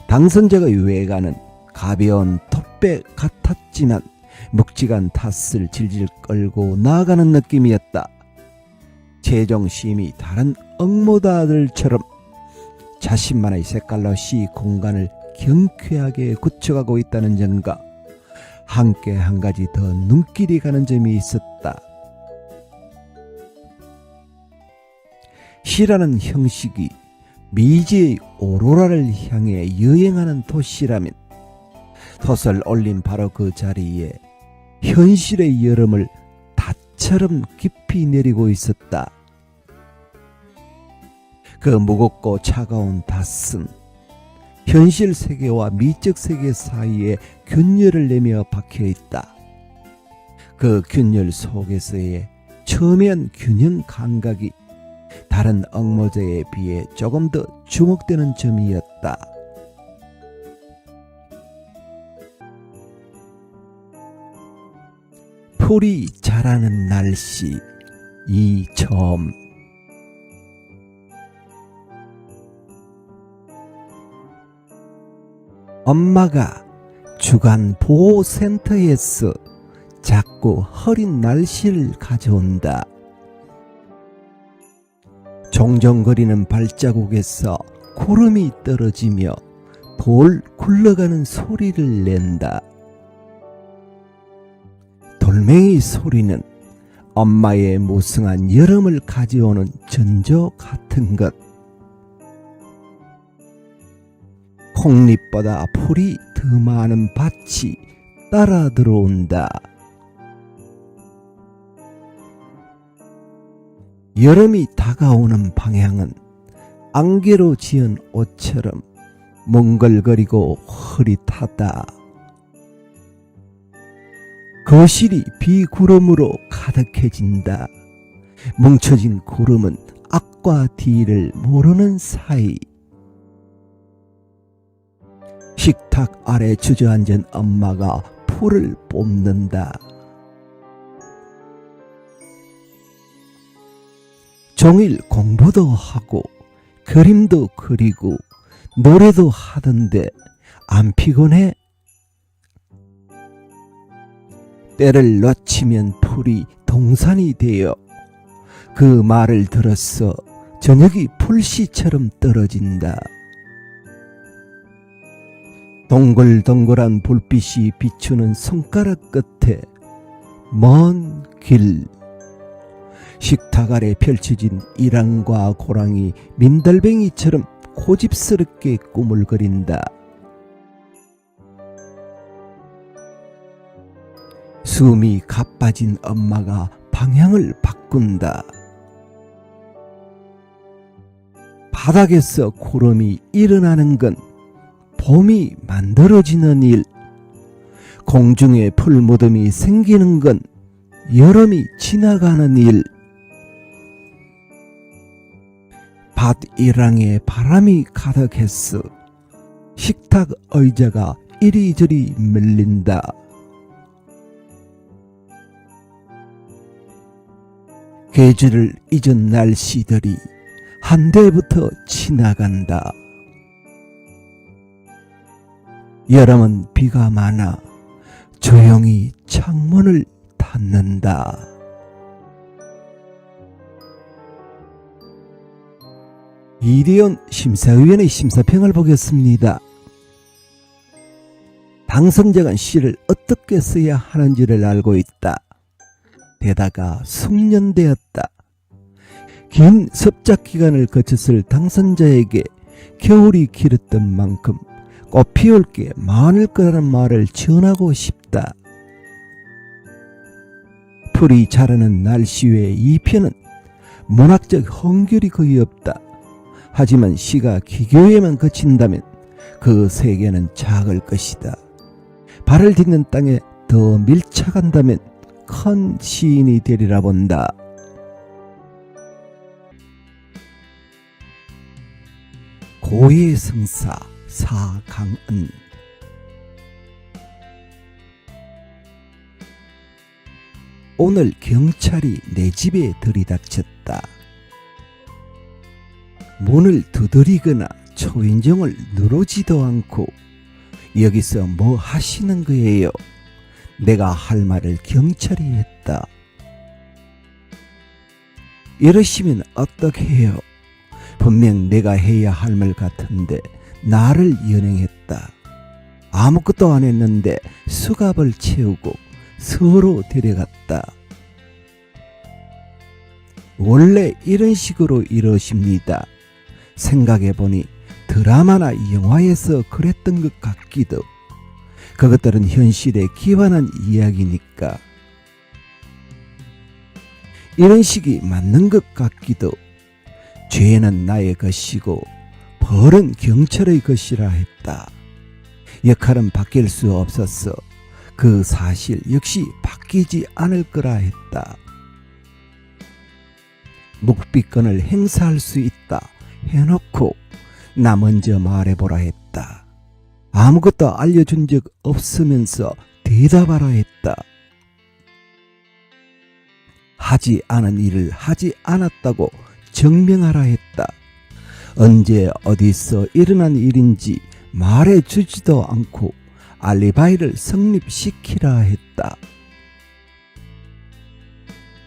당선자의 외관은 가벼운 톱배 같았지만 묵직한 탓을 질질 끌고 나아가는 느낌이었다. 제정심이 다른 엉모다들처럼 자신만의 색깔로 시 공간을 경쾌하게 구축하고 있다는 점과 함께 한 가지 더 눈길이 가는 점이 있었다. 시라는 형식이 미지의 오로라를 향해 여행하는 도시라면 돛을 올린 바로 그 자리에 현실의 여름을 닷처럼 깊이 내리고 있었다. 그 무겁고 차가운 닷은 현실 세계와 미적 세계 사이에 균열을 내며 박혀있다. 그 균열 속에서의 첨예한 균형 감각이 다른 엉모제에 비해 조금 더 주목되는 점이었다. 풀이 자라는 날씨, 이 점. 엄마가 주간 보호센터에서 작고 흐린 날씨를 가져온다. 종종거리는 발자국에서 구름이 떨어지며 돌 굴러가는 소리를 낸다. 돌멩이 소리는 엄마의 무성한 여름을 가져오는 전조 같은 것. 콩잎보다 풀이 더 많은 밭이 따라 들어온다. 여름이 다가오는 방향은 안개로 지은 옷처럼 몽글거리고 흐릿하다. 거실이 비구름으로 가득해진다. 뭉쳐진 구름은 앞과 뒤를 모르는 사이. 식탁 아래 주저앉은 엄마가 풀을 뽑는다. 종일 공부도 하고 그림도 그리고 노래도 하던데 안 피곤해? 때를 놓치면 풀이 동산이 되어 그 말을 들었어 저녁이 풀씨처럼 떨어진다. 동글동글한 불빛이 비추는 손가락 끝에 먼 길. 식탁 아래 펼쳐진 이랑과 고랑이 민달뱅이처럼 고집스럽게 꾸물거린다. 숨이 가빠진 엄마가 방향을 바꾼다. 바닥에서 구름이 일어나는 건 봄이 만들어지는 일, 공중에 풀무덤이 생기는 건 여름이 지나가는 일. 밭 이랑에 바람이 가득했어. 식탁 의자가 이리저리 밀린다. 계절을 잊은 날씨들이 한 대부터 지나간다. 여름은 비가 많아 조용히 창문을 닫는다. 이대현 심사위원의 심사평을 보겠습니다. 당선자가 시를 어떻게 써야 하는지를 알고 있다. 게다가 숙련되었다. 긴 습작 기간을 거쳤을 당선자에게 겨울이 길었던 만큼 꽃 피울 게 많을 거라는 말을 전하고 싶다. 풀이 자라는 날씨 외에 이 편은 문학적 흥결이 거의 없다. 하지만 시가 기교에만 그친다면 그 세계는 작을 것이다. 발을 딛는 땅에 더 밀착한다면 큰 시인이 되리라 본다. 고해의 성사 사강은. 오늘 경찰이 내 집에 들이닥쳤다. 문을 두드리거나 초인종을 누르지도 않고 여기서 뭐 하시는 거예요? 내가 할 말을 경찰이 했다. 이러시면 어떻게 해요? 분명 내가 해야 할 말 같은데 나를 연행했다. 아무것도 안 했는데 수갑을 채우고 서로 데려갔다. 원래 이런 식으로 이러십니다. 생각해보니 드라마나 영화에서 그랬던 것 같기도. 그것들은 현실에 기반한 이야기니까. 이런 식이 맞는 것 같기도. 죄는 나의 것이고 벌은 경찰의 것이라 했다. 역할은 바뀔 수 없었어. 그 사실 역시 바뀌지 않을 거라 했다. 묵비권을 행사할 수 있다 해놓고 나 먼저 말해보라 했다. 아무것도 알려준 적 없으면서 대답하라 했다. 하지 않은 일을 하지 않았다고 증명하라 했다. 언제 어디서 일어난 일인지 말해주지도 않고 알리바이를 성립시키라 했다.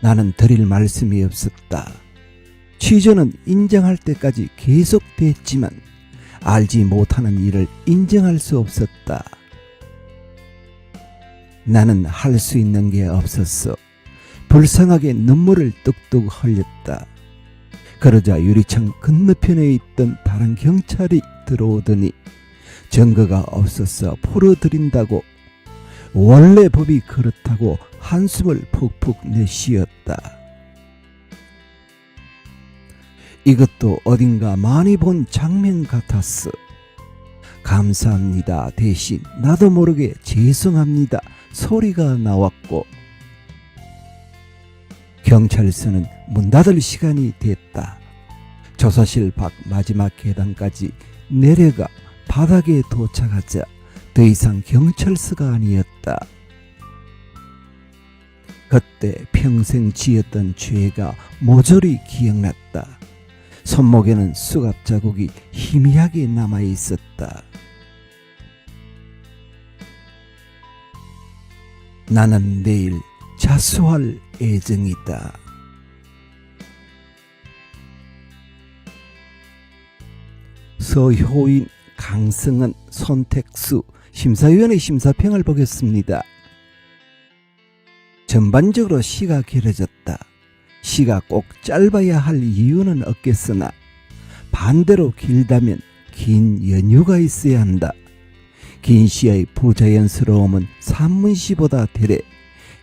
나는 드릴 말씀이 없었다. 취조는 인정할 때까지 계속됐지만 알지 못하는 일을 인정할 수 없었다. 나는 할 수 있는 게 없었어. 불쌍하게 눈물을 뚝뚝 흘렸다. 그러자 유리창 건너편에 있던 다른 경찰이 들어오더니 증거가 없어서 풀어드린다고, 원래 법이 그렇다고 한숨을 푹푹 내쉬었다. 이것도 어딘가 많이 본 장면 같았어. 감사합니다 대신 나도 모르게 죄송합니다 소리가 나왔고, 경찰서는 문 닫을 시간이 됐다. 조사실 밖 마지막 계단까지 내려가 바닥에 도착하자 더 이상 경찰서가 아니었다. 그때 평생 지었던 죄가 모조리 기억났다. 손목에는 수갑 자국이 희미하게 남아 있었다. 나는 내일 자수할 예정이다. 서효인, 강승은, 손택수 심사위원의 심사평을 보겠습니다. 전반적으로 시가 길어졌다. 시가 꼭 짧아야 할 이유는 없겠으나 반대로 길다면 긴 연유가 있어야 한다. 긴 시의 부자연스러움은 산문시보다 되레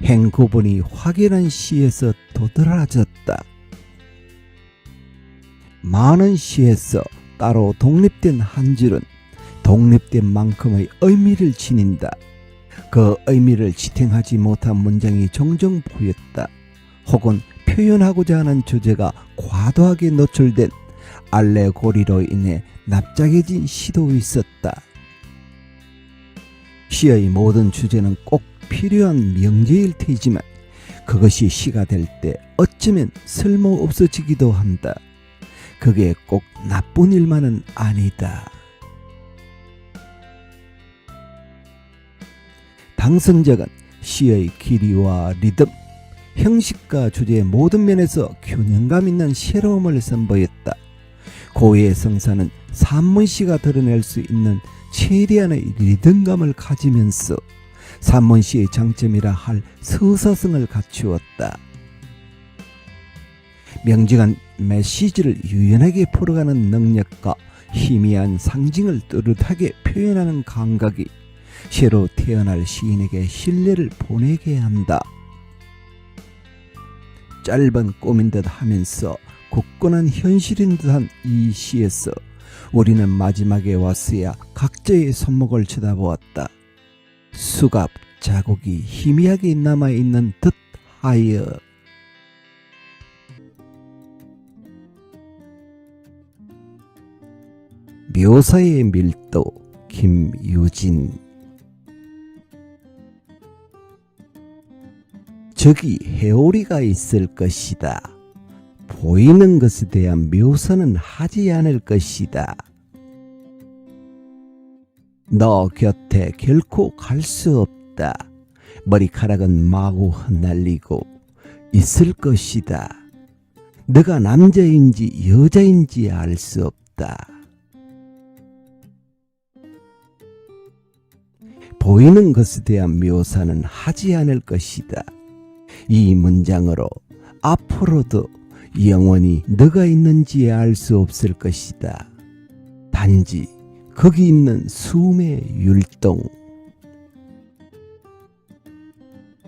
행구분이 확연한 시에서 도드라졌다. 많은 시에서 따로 독립된 한 줄은 독립된 만큼의 의미를 지닌다. 그 의미를 지탱하지 못한 문장이 종종 보였다. 혹은 표현하고자 하는 주제가 과도하게 노출된 알레고리로 인해 납작해진 시도 있었다. 시의 모든 주제는 꼭 필요한 명제일 테지만 그것이 시가 될 때 어쩌면 쓸모없어지기도 한다. 그게 꼭 나쁜 일만은 아니다. 당선작은 시의 길이와 리듬, 형식과 주제의 모든 면에서 균형감 있는 새로움을 선보였다. 고유의 성사는 산문시가 드러낼 수 있는 최대한의 리듬감을 가지면서 산문시의 장점이라 할 서사성을 갖추었다. 명징한 메시지를 유연하게 풀어가는 능력과 희미한 상징을 또렷하게 표현하는 감각이 새로 태어날 시인에게 신뢰를 보내게 한다. 짧은 꿈인 듯 하면서 굳건한 현실인 듯한 이 시에서 우리는 마지막에 왔어야 각자의 손목을 쳐다보았다. 수갑 자국이 희미하게 남아있는 듯 하여. 묘사의 밀도 김유진. 저기 해오리가 있을 것이다. 보이는 것에 대한 묘사는 하지 않을 것이다. 너 곁에 결코 갈 수 없다. 머리카락은 마구 흩날리고 있을 것이다. 너가 남자인지 여자인지 알 수 없다. 보이는 것에 대한 묘사는 하지 않을 것이다. 이 문장으로 앞으로도 영원히 너가 있는지 알 수 없을 것이다. 단지 거기 있는 숨의 율동.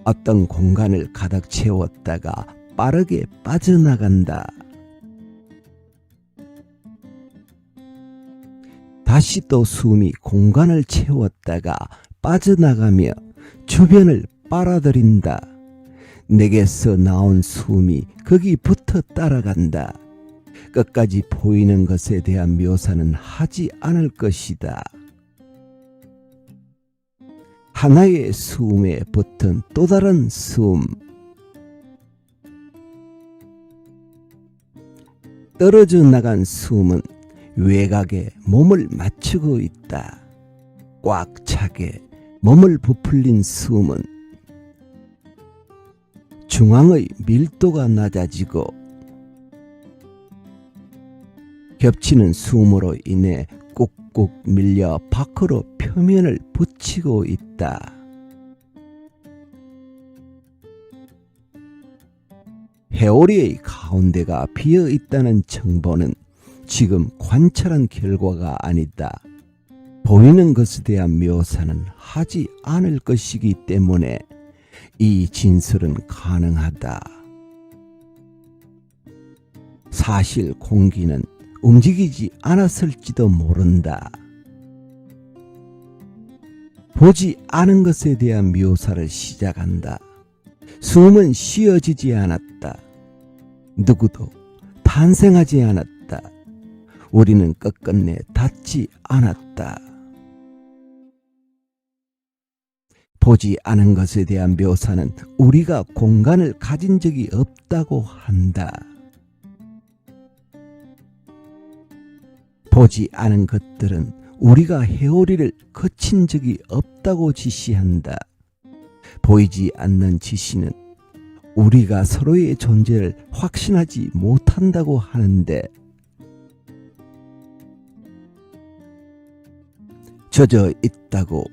어떤 공간을 가득 채웠다가 빠르게 빠져나간다. 다시 또 숨이 공간을 채웠다가 빠져나가며 주변을 빨아들인다. 내게서 나온 숨이 거기 붙어 따라간다. 끝까지 보이는 것에 대한 묘사는 하지 않을 것이다. 하나의 숨에 붙은 또 다른 숨. 떨어져 나간 숨은 외곽에 몸을 맞추고 있다. 꽉 차게 몸을 부풀린 숨은 중앙의 밀도가 낮아지고 겹치는 숨으로 인해 꾹꾹 밀려 밖으로 표면을 붙이고 있다. 회오리의 가운데가 비어 있다는 정보는 지금 관찰한 결과가 아니다. 보이는 것에 대한 묘사는 하지 않을 것이기 때문에 이 진술은 가능하다. 사실 공기는 움직이지 않았을지도 모른다. 보지 않은 것에 대한 묘사를 시작한다. 숨은 쉬어지지 않았다. 누구도 탄생하지 않았다. 우리는 끝끝내 닿지 않았다. 보지 않은 것에 대한 묘사는 우리가 공간을 가진 적이 없다고 한다. 보지 않은 것들은 우리가 회오리를 거친 적이 없다고 지시한다. 보이지 않는 지시는 우리가 서로의 존재를 확신하지 못한다고 하는데, 젖어 있다고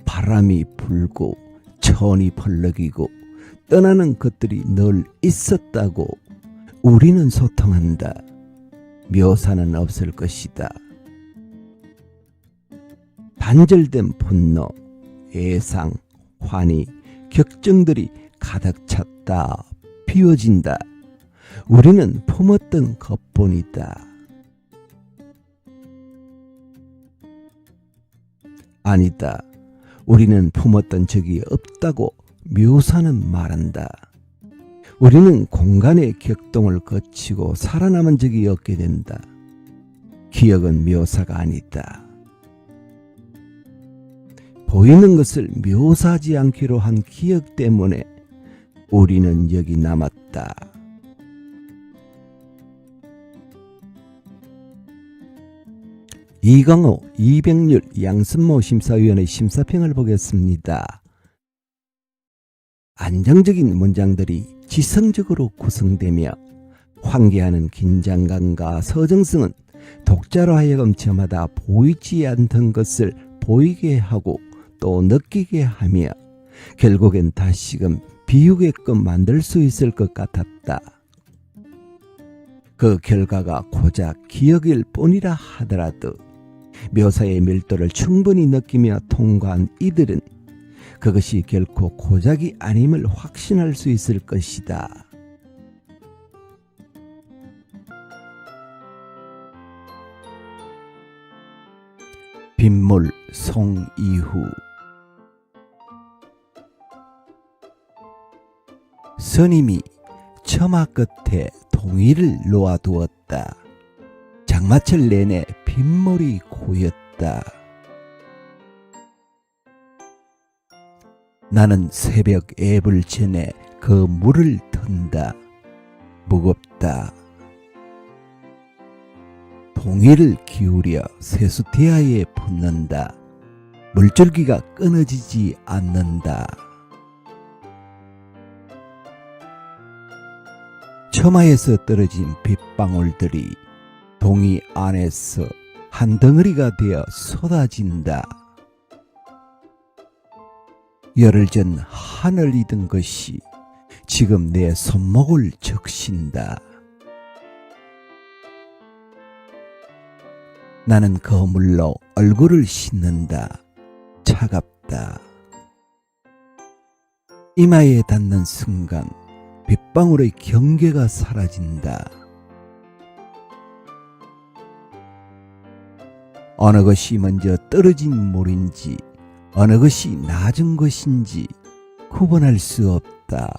바람이 불고 천이 벌럭이고 떠나는 것들이 늘 있었다고 우리는 소통한다. 묘사는 없을 것이다. 단절된 분노, 애상, 환희, 격정들이 가득 찼다. 비워진다. 우리는 품었던 것뿐이다. 아니다. 우리는 품었던 적이 없다고 묘사는 말한다. 우리는 공간의 격동을 거치고 살아남은 적이 없게 된다. 기억은 묘사가 아니다. 보이는 것을 묘사하지 않기로 한 기억 때문에 우리는 여기 남았다. 이강호, 이백률 양승모 심사위원의 심사평을 보겠습니다. 안정적인 문장들이 지성적으로 구성되며 환기하는 긴장감과 서정성은 독자로 하여금 저마다 보이지 않던 것을 보이게 하고 또 느끼게 하며 결국엔 다시금 비우게끔 만들 수 있을 것 같았다. 그 결과가 고작 기억일 뿐이라 하더라도 묘사의 밀도를 충분히 느끼며 통과한 이들은 그것이 결코 고작이 아님을 확신할 수 있을 것이다. 빗물 송이후. 스님이 처마 끝에 동이를 놓아두었다. 장마철 내내 빗물이 고였다. 나는 새벽 애불 전에 그 물을 턴다. 무겁다. 동이를 기울여 세수대야에 붓는다. 물줄기가 끊어지지 않는다. 처마에서 떨어진 빗방울들이 동이 안에서 한 덩어리가 되어 쏟아진다. 열흘 전 하늘이 든 것이 지금 내 손목을 적신다. 나는 거물로 얼굴을 씻는다. 차갑다. 이마에 닿는 순간 빗방울의 경계가 사라진다. 어느 것이 먼저 떨어진 물인지 어느 것이 낮은 것인지 구분할 수 없다.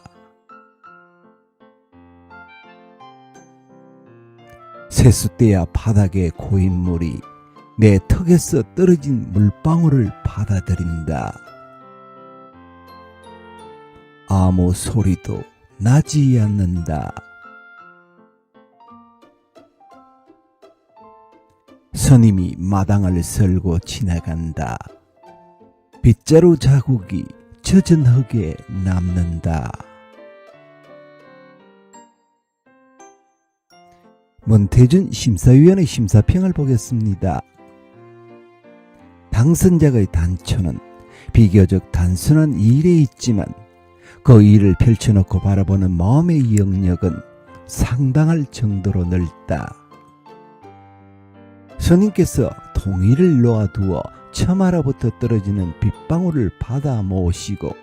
세숫대야 바닥에 고인 물이 내 턱에서 떨어진 물방울을 받아들인다. 아무 소리도 나지 않는다. 스님이 마당을 설고 지나간다. 빗자루 자국이 젖은 흙에 남는다. 문태준 심사위원의 심사평을 보겠습니다. 당선자의 단초는 비교적 단순한 일에 있지만 그 일을 펼쳐놓고 바라보는 마음의 영역은 상당할 정도로 넓다. 스님께서 통일을 놓아두어 처마로부터 떨어지는 빗방울을 받아 모으시고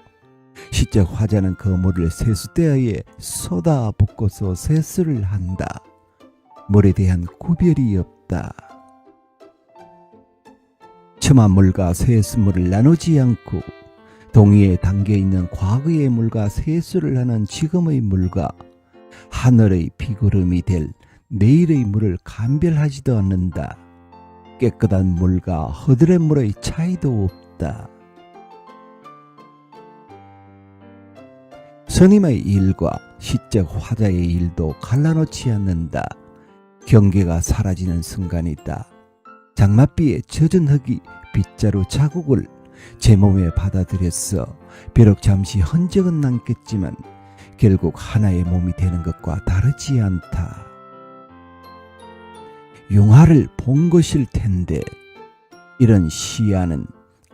시적 화자는 그 물을 세숫대야에 쏟아 붓고서 세수를 한다. 물에 대한 구별이 없다. 처마물과 세수물을 나누지 않고 동위에 담겨있는 과거의 물과 세수를 하는 지금의 물과 하늘의 비구름이 될 내일의 물을 감별하지도 않는다. 깨끗한 물과 허들의 물의 차이도 없다. 스님의 일과 시적 화자의 일도 갈라놓지 않는다. 경계가 사라지는 순간이다. 장맛비에 젖은 흙이 빗자루 자국을 제 몸에 받아들였어. 비록 잠시 흔적은 남겠지만 결국 하나의 몸이 되는 것과 다르지 않다. 용화를 본 것일 텐데 이런 시야는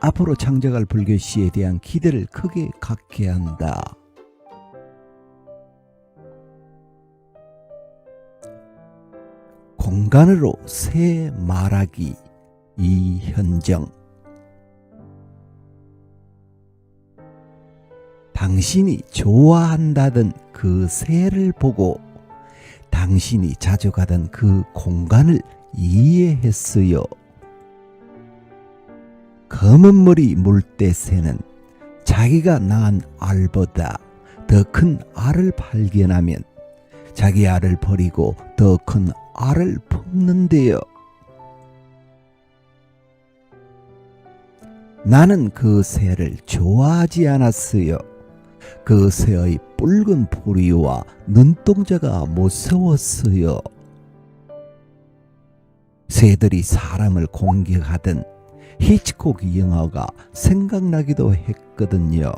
앞으로 창작할 불교시에 대한 기대를 크게 갖게 한다. 공간으로 새 말하기 이현정. 당신이 좋아한다던 그 새를 보고 당신이 자주 가던 그 공간을 이해했어요. 검은 머리 물대새는 자기가 낳은 알보다 더 큰 알을 발견하면 자기 알을 버리고 더 큰 알을 품는데요. 나는 그 새를 좋아하지 않았어요. 그 새의 붉은 부리와 눈동자가 무서웠어요. 새들이 사람을 공격하던 히치콕 영화가 생각나기도 했거든요.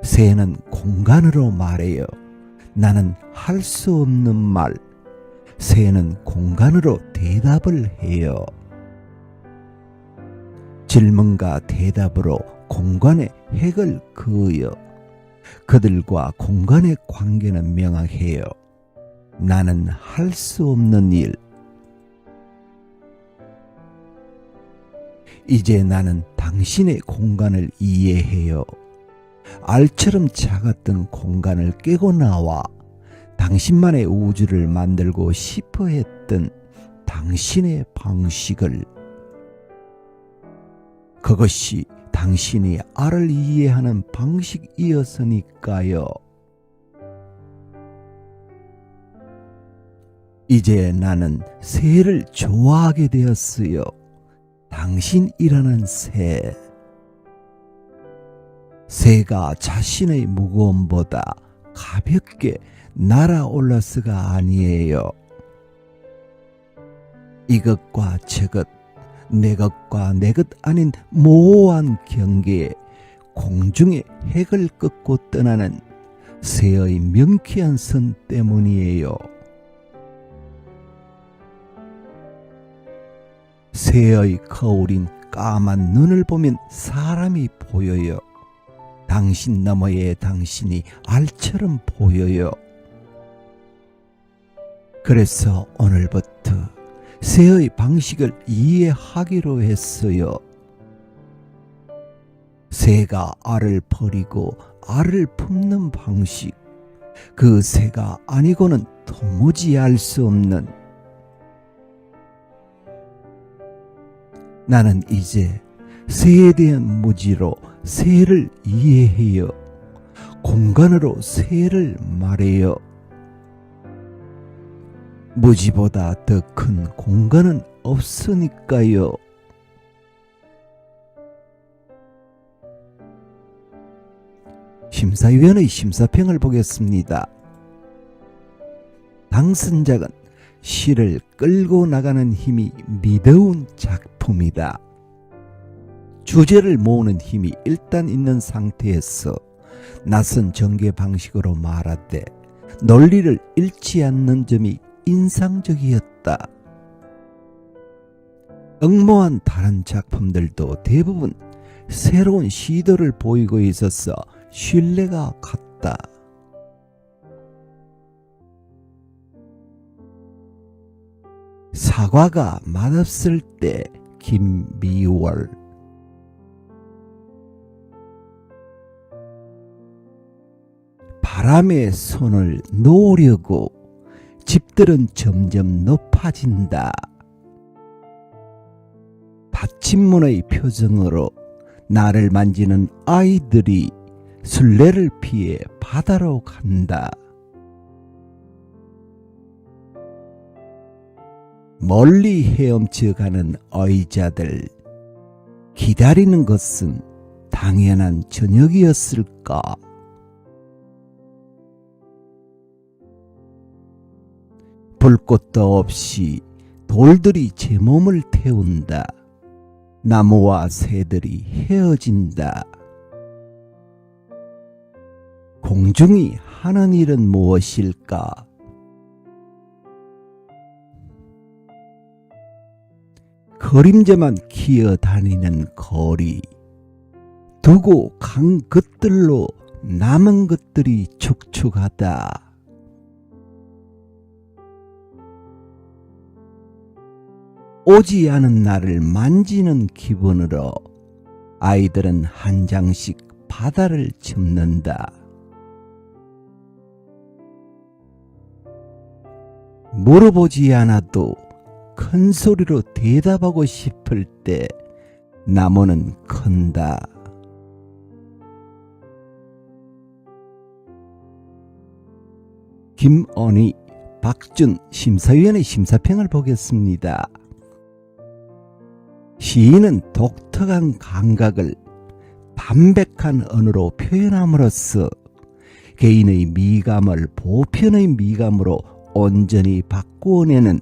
새는 공간으로 말해요. 나는 할 수 없는 말. 새는 공간으로 대답을 해요. 질문과 대답으로 공간의 핵을 그어요. 그들과 공간의 관계는 명확해요. 나는 할 수 없는 일. 이제 나는 당신의 공간을 이해해요. 알처럼 작았던 공간을 깨고 나와 당신만의 우주를 만들고 싶어 했던 당신의 방식을. 그것이 당신이 알을 이해하는 방식이었으니까요. 이제 나는 새를 좋아하게 되었어요. 당신이라는 새. 새가 자신의 무거움보다 가볍게 날아올라서가 아니에요. 이것과 저것, 내 것과 내 것 아닌 모호한 경계에 공중의 핵을 꺾고 떠나는 새의 명쾌한 선 때문이에요. 새의 거울인 까만 눈을 보면 사람이 보여요. 당신 너머의 당신이 알처럼 보여요. 그래서 오늘부터 새의 방식을 이해하기로 했어요. 새가 알을 버리고 알을 품는 방식, 그 새가 아니고는 도무지 알 수 없는. 나는 이제 새에 대한 무지로 새를 이해해요. 공간으로 새를 말해요. 무지보다 더 큰 공간은 없으니까요. 심사위원의 심사평을 보겠습니다. 당선작은 시를 끌고 나가는 힘이 미더운 작품이다. 주제를 모으는 힘이 일단 있는 상태에서 낯선 전개 방식으로 말하되 논리를 잃지 않는 점이 인상적이었다. 응모한 다른 작품들도 대부분 새로운 시도를 보이고 있어서 신뢰가 갔다. 사과가 맛없을 때 김미월. 바람에 손을 놓으려고 집들은 점점 높아진다. 받침문의 표정으로 나를 만지는 아이들이 술래를 피해 바다로 간다. 멀리 헤엄쳐 가는 어이자들, 기다리는 것은 당연한 저녁이었을까? 불꽃도 없이 돌들이 제 몸을 태운다. 나무와 새들이 헤어진다. 공중이 하는 일은 무엇일까? 그림자만 기어다니는 거리. 두고 간 것들로 남은 것들이 촉촉하다. 오지 않은 나를 만지는 기분으로 아이들은 한 장씩 바다를 짚는다. 물어보지 않아도 큰 소리로 대답하고 싶을 때 나무는 큰다. 김언희, 박준 심사위원의 심사평을 보겠습니다. 시인은 독특한 감각을 담백한 언어로 표현함으로써 개인의 미감을 보편의 미감으로 온전히 바꾸어내는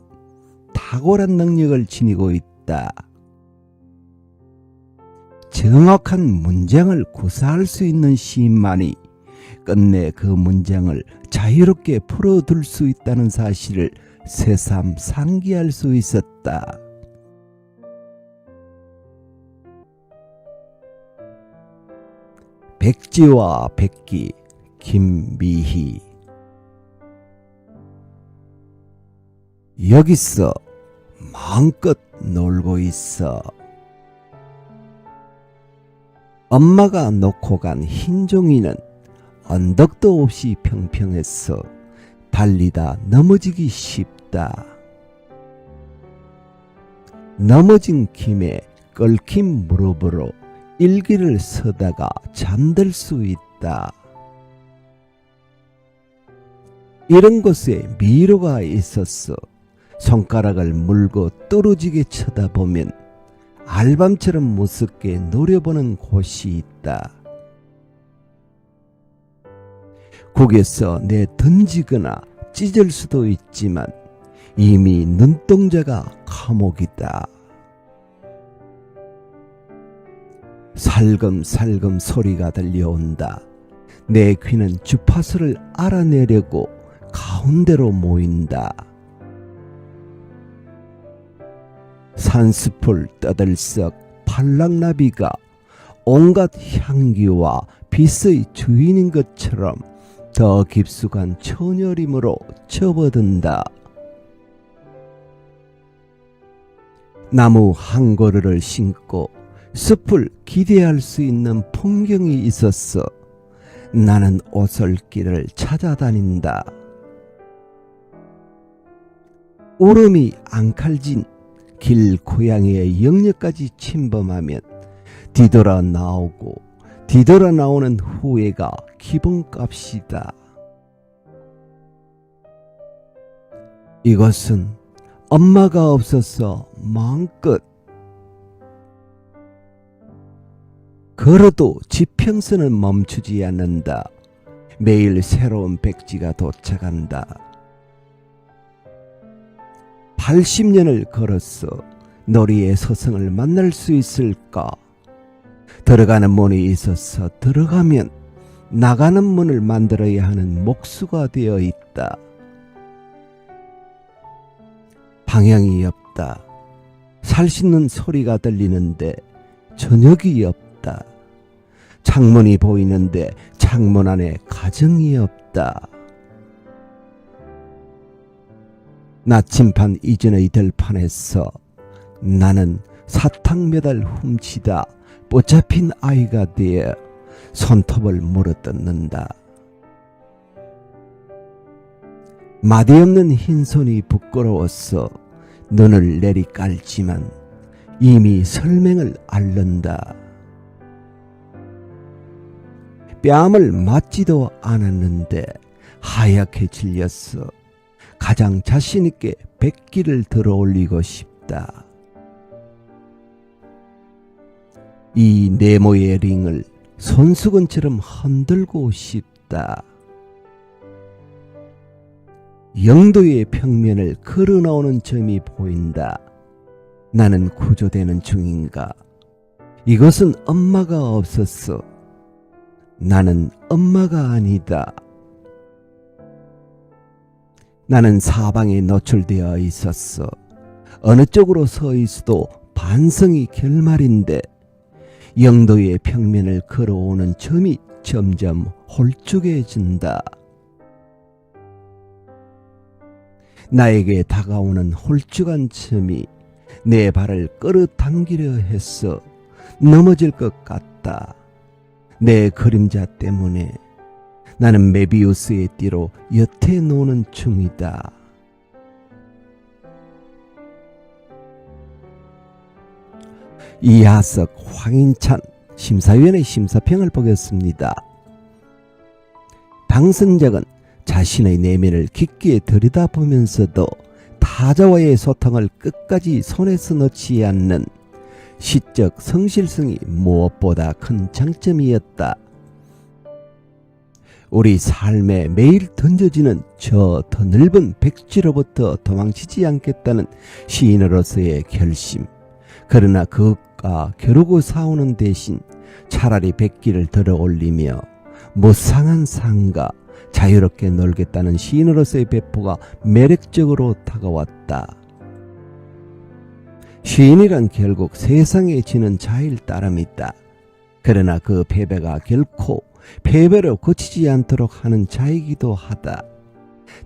탁월한 능력을 지니고 있다. 정확한 문장을 구사할 수 있는 시인만이 끝내 그 문장을 자유롭게 풀어둘 수 있다는 사실을 새삼 상기할 수 있었다. 백지와 백기, 김미희. 여기서 마음껏 놀고 있어. 엄마가 놓고 간 흰 종이는 언덕도 없이 평평했어. 달리다 넘어지기 쉽다. 넘어진 김에 끓긴 무릎으로 일기를 서다가 잠들 수 있다. 이런 곳에 미로가 있었어. 손가락을 물고 떨어지게 쳐다보면 알밤처럼 무섭게 노려보는 곳이 있다. 거기에서 내 던지거나 찢을 수도 있지만 이미 눈동자가 감옥이다. 살금살금 소리가 들려온다. 내 귀는 주파수를 알아내려고 가운데로 모인다. 산수풀 떠들썩 팔랑나비가 온갖 향기와 빛의 주인인 것처럼 더 깊숙한 천여림으로 접어든다. 나무 한 그루를 심고 숲을 기대할 수 있는 풍경이 있었어. 나는 오솔길을 찾아다닌다. 울음이 앙칼진 길 고양이의 영역까지 침범하면 뒤돌아 나오고 뒤돌아 나오는 후회가 기본값이다. 이것은 엄마가 없어서 마음껏 걸어도 지평선은 멈추지 않는다. 매일 새로운 백지가 도착한다. 80년을 걸었어. 너리의 서성을 만날 수 있을까? 들어가는 문이 있어서 들어가면 나가는 문을 만들어야 하는 목수가 되어 있다. 방향이 없다. 살 씻는 소리가 들리는데 저녁이 없다. 창문이 보이는데 창문 안에 가정이 없다. 나침반 이전의 들판에서 나는 사탕 몇 알 훔치다 뽀잡힌 아이가 되어 손톱을 물어뜯는다. 마디 없는 흰손이 부끄러워서 눈을 내리깔지만 이미 설명을 앓는다. 뺨을 맞지도 않았는데 하얗게 질렸어. 가장 자신있게 백기를 들어올리고 싶다. 이 네모의 링을 손수건처럼 흔들고 싶다. 영도의 평면을 걸어 나오는 점이 보인다. 나는 구조되는 중인가? 이것은 엄마가 없었어. 나는 엄마가 아니다. 나는 사방에 노출되어 있었어. 어느 쪽으로 서 있어도 반성이 결말인데 영도의 평면을 걸어오는 점이 점점 홀쭉해진다. 나에게 다가오는 홀쭉한 점이 내 발을 끌어당기려 했어. 넘어질 것 같다. 내 그림자 때문에 나는 메비우스의 띠로 여태 노는 중이다. 이하석, 황인찬 심사위원의 심사평을 보겠습니다. 당선작은 자신의 내면을 깊게 들여다보면서도 타자와의 소통을 끝까지 손에서 놓지 않는 시적 성실성이 무엇보다 큰 장점이었다. 우리 삶에 매일 던져지는 저 더 넓은 백지로부터 도망치지 않겠다는 시인으로서의 결심. 그러나 그것과 겨루고 싸우는 대신 차라리 백기를 들어 올리며 무상한 삶과 자유롭게 놀겠다는 시인으로서의 배포가 매력적으로 다가왔다. 시인이란 결국 세상에 지는 자일 따름이다. 그러나 그 패배가 결코 패배로 그치지 않도록 하는 자이기도 하다.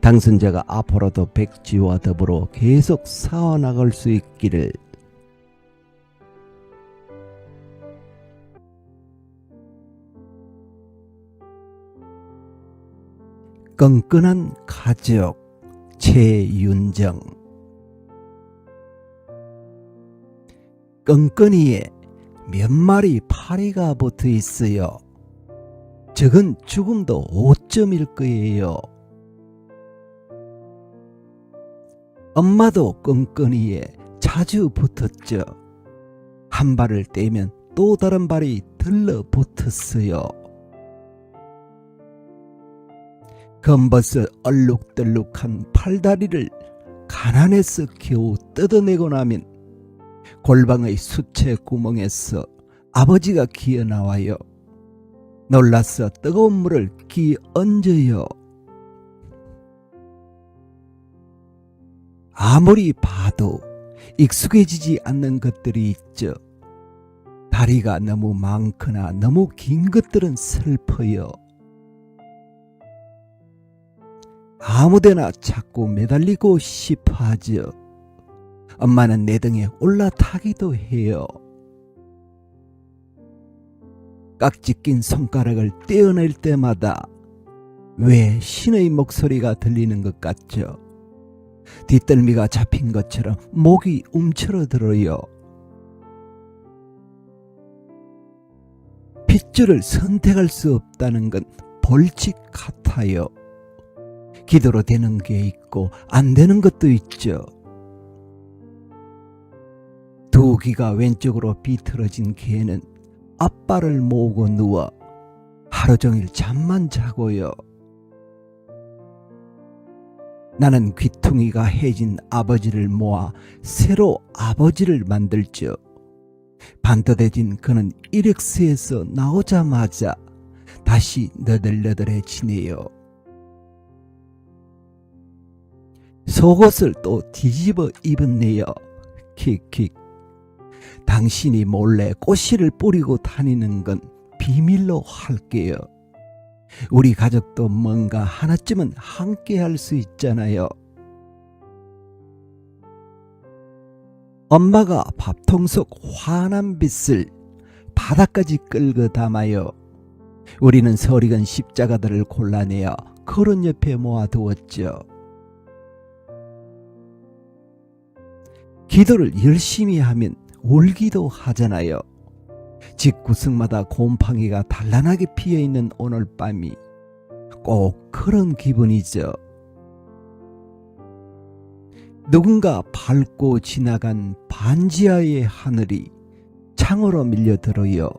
당선자가 앞으로도 백지와 더불어 계속 싸워나갈 수 있기를. 끈끈한 가족 최윤정. 끈끈이에 몇 마리 파리가 붙어 있어요. 적은 죽음도 5점일 거예요. 엄마도 끈끈이에 자주 붙었죠. 한 발을 떼면 또 다른 발이 들러붙었어요. 검버섯 얼룩덜룩한 팔다리를 가난해서 겨우 뜯어내고 나면 골방의 수채 구멍에서 아버지가 기어나와요. 놀라서 뜨거운 물을 끼얹어요. 아무리 봐도 익숙해지지 않는 것들이 있죠. 다리가 너무 많거나 너무 긴 것들은 슬퍼요. 아무데나 자꾸 매달리고 싶어 하죠. 엄마는 내 등에 올라타기도 해요. 깍지 낀 손가락을 떼어낼 때마다 왜 신의 목소리가 들리는 것 같죠. 뒷덜미가 잡힌 것처럼 목이 움츠러들어요. 핏줄을 선택할 수 없다는 건 벌칙 같아요. 기도로 되는 게 있고 안 되는 것도 있죠. 두 귀가 왼쪽으로 비틀어진 개는 아빠를 모으고 누워 하루 종일 잠만 자고요. 나는 귀퉁이가 해진 아버지를 모아 새로 아버지를 만들죠. 반듯해진 그는 이력서에서 나오자마자 다시 너덜너덜해지네요. 속옷을 또 뒤집어 입었네요. 킥킥. 당신이 몰래 꽃씨를 뿌리고 다니는 건 비밀로 할게요. 우리 가족도 뭔가 하나쯤은 함께 할 수 있잖아요. 엄마가 밥통 속 환한 빛을 바닥까지 끌고 담아요. 우리는 서리건 십자가들을 골라내어 거론 옆에 모아두었죠. 기도를 열심히 하면 울기도 하잖아요. 집 구석마다 곰팡이가 단란하게 피어있는 오늘 밤이 꼭 그런 기분이죠. 누군가 밟고 지나간 반지하의 하늘이 창으로 밀려들어요.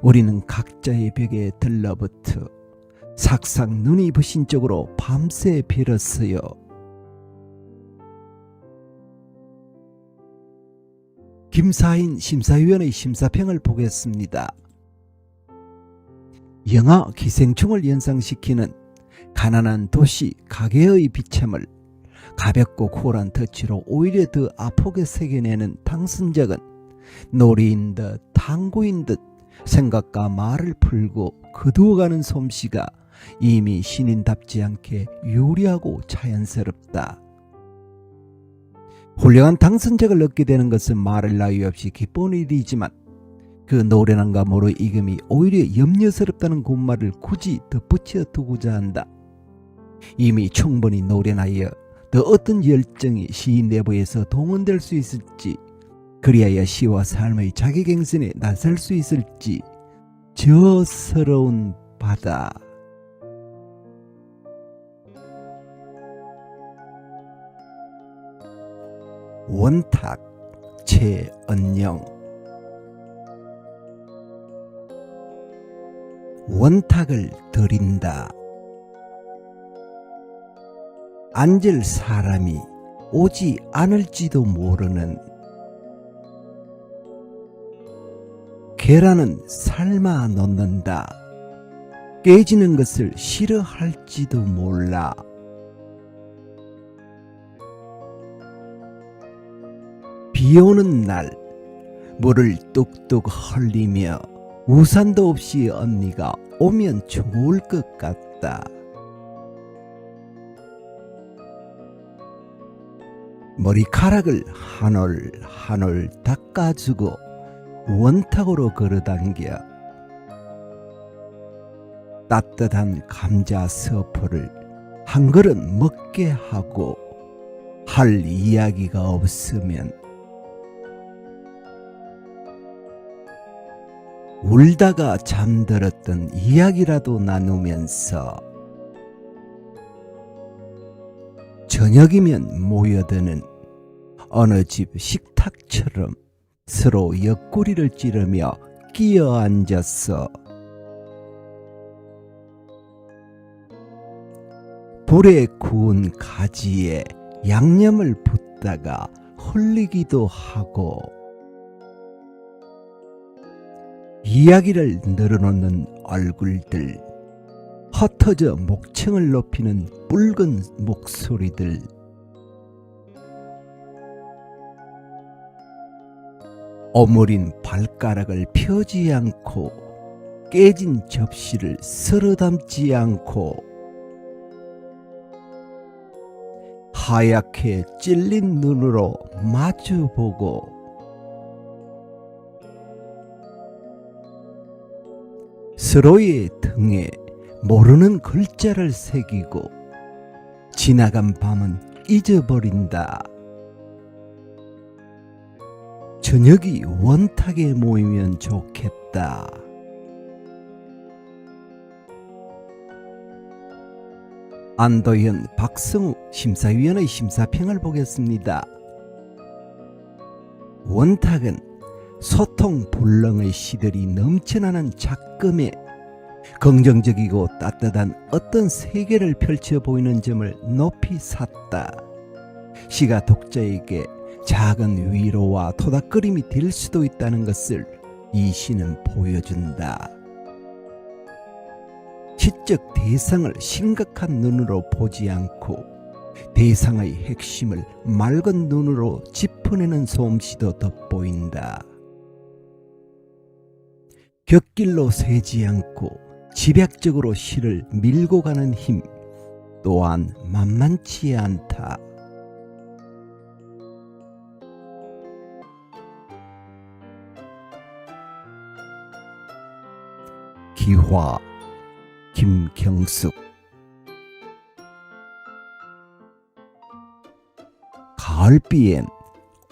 우리는 각자의 벽에 들러붙어 삭삭 눈이 부신 쪽으로 밤새 빌었어요. 김사인 심사위원의 심사평을 보겠습니다. 영화 기생충을 연상시키는 가난한 도시 가게의 비참을 가볍고 쿨한 터치로 오히려 더 아프게 새겨내는 당선작은 놀이인 듯 탐구인 듯 생각과 말을 풀고 거두어가는 솜씨가 이미 신인답지 않게 유리하고 자연스럽다. 훌륭한 당선작을 얻게 되는 것은 말할 나위 없이 기쁜 일이지만 그 노련함과 무르익음이 오히려 염려스럽다는 군말을 굳이 덧붙여 두고자 한다. 이미 충분히 노련하여 더 어떤 열정이 시인 내부에서 동원될 수 있을지, 그리하여 시와 삶의 자기갱생에 나설 수 있을지 저 서러운 바다. 원탁 최언영. 원탁을 드린다. 앉을 사람이 오지 않을지도 모르는. 계란은 삶아 놓는다. 깨지는 것을 싫어할지도 몰라. 비 오는 날 물을 뚝뚝 흘리며 우산도 없이 언니가 오면 좋을 것 같다. 머리카락을 한 올 한 올 닦아주고 원탁으로 걸어당겨 따뜻한 감자 서포를 한 그릇 먹게 하고 할 이야기가 없으면 울다가 잠들었던 이야기라도 나누면서 저녁이면 모여드는 어느 집 식탁처럼 서로 옆구리를 찌르며 끼어 앉았어. 불에 구운 가지에 양념을 붓다가 흘리기도 하고 이야기를 늘어놓는 얼굴들, 흩어져 목청을 높이는 붉은 목소리들, 오므린 발가락을 펴지 않고 깨진 접시를 쓸어 담지 않고 하얗게 찔린 눈으로 마주보고 서로의 등에 모르는 글자를 새기고 지나간 밤은 잊어버린다. 저녁이 원탁에 모이면 좋겠다. 안도현, 박성욱 심사위원의 심사평을 보겠습니다. 원탁은 소통 불능의 시들이 넘쳐나는 작금에 긍정적이고 따뜻한 어떤 세계를 펼쳐 보이는 점을 높이 샀다. 시가 독자에게 작은 위로와 토닥거림이 될 수도 있다는 것을 이 시는 보여준다. 시적 대상을 심각한 눈으로 보지 않고 대상의 핵심을 맑은 눈으로 짚어내는 솜씨도 돋보인다. 곁길로 새지 않고 집약적으로 시를 밀고 가는 힘 또한 만만치 않다. 기화 김경숙. 가을비엔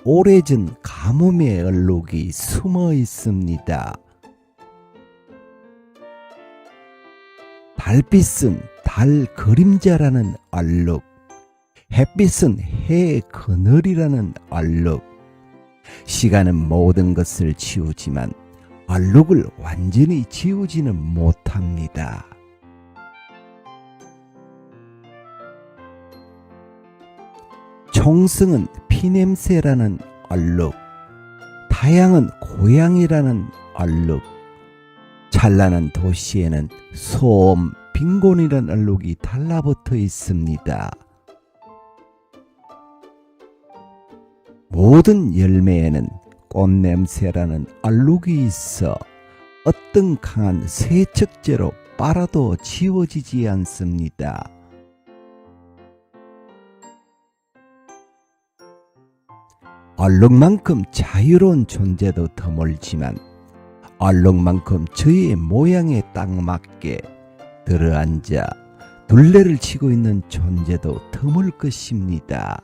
오래전 가뭄의 얼룩이 숨어 있습니다. 달빛은 달 그림자라는 얼룩, 햇빛은 해 그늘이라는 얼룩. 시간은 모든 것을 지우지만 얼룩을 완전히 지우지는 못합니다. 총성은 피냄새라는 얼룩, 타양은 고양이라는 얼룩, 찬란한 도시에는 소음, 빈곤이라는 얼룩이 달라붙어 있습니다. 모든 열매에는 꽃냄새라는 얼룩이 있어 어떤 강한 세척제로 빨아도 지워지지 않습니다. 얼룩만큼 자유로운 존재도 드물지만 얼룩만큼 저의 모양에 딱 맞게 들어앉아 둘레를 치고 있는 존재도 드물 것입니다.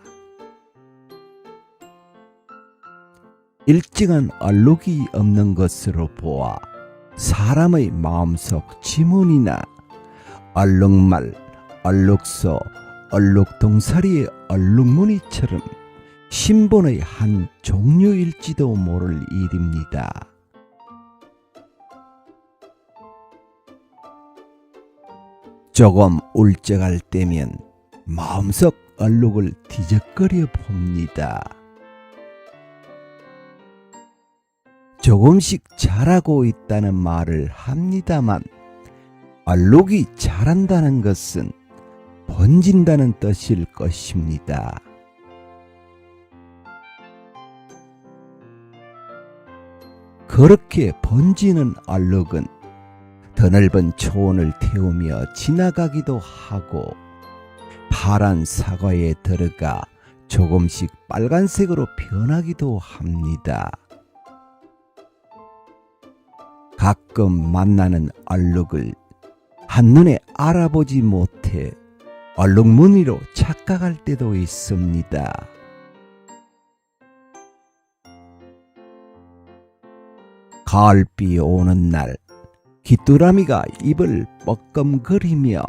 일정한 얼룩이 없는 것으로 보아 사람의 마음속 지문이나 얼룩말, 얼룩소, 얼룩동사리의 얼룩무늬처럼 신본의 한 종류일지도 모를 일입니다. 조금 울적할 때면 마음속 얼룩을 뒤적거려 봅니다. 조금씩 자라고 있다는 말을 합니다만 얼룩이 자란다는 것은 번진다는 뜻일 것입니다. 그렇게 번지는 얼룩은 더 넓은 초원을 태우며 지나가기도 하고 파란 사과에 들어가 조금씩 빨간색으로 변하기도 합니다. 가끔 만나는 얼룩을 한눈에 알아보지 못해 얼룩무늬로 착각할 때도 있습니다. 가을비 오는 날 귀뚜라미가 입을 뻐끔거리며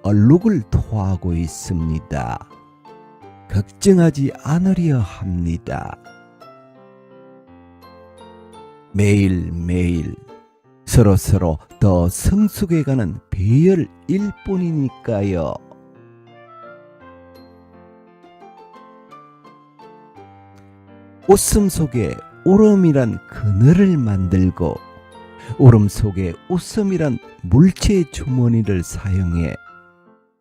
얼룩을 토하고 있습니다. 걱정하지 않으려 합니다. 매일매일 서로서로 더 성숙해가는 배열일 뿐이니까요. 웃음 속에 울음이란 그늘을 만들고 울음 속에 웃음이란 물체 주머니를 사용해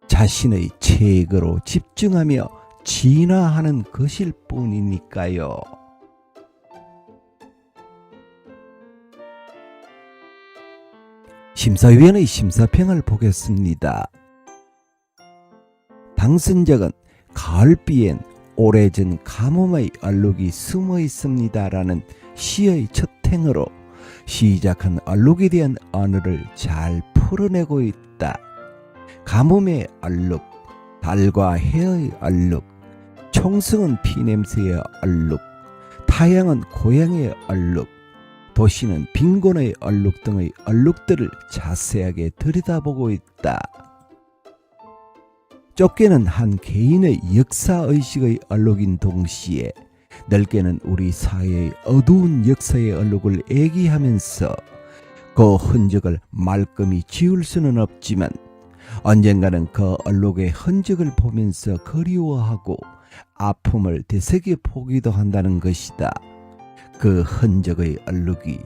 자신의 체액으로 집중하며 진화하는 것일 뿐이니까요. 심사위원의 심사평을 보겠습니다. 당선작은 가을비엔 오래전 가뭄의 얼룩이 숨어 있습니다라는 시의 첫 행으로 시작한 얼룩에 대한 언어를 잘 풀어내고 있다. 가뭄의 얼룩, 달과 해의 얼룩, 총성은 피냄새의 얼룩, 타양은 고향의 얼룩, 도시는 빈곤의 얼룩 등의 얼룩들을 자세하게 들여다보고 있다. 좁게는 한 개인의 역사의식의 얼룩인 동시에 넓게는 우리 사회의 어두운 역사의 얼룩을 얘기하면서 그 흔적을 말끔히 지울 수는 없지만 언젠가는 그 얼룩의 흔적을 보면서 그리워하고 아픔을 되새겨 보기도 한다는 것이다. 그 흔적의 얼룩이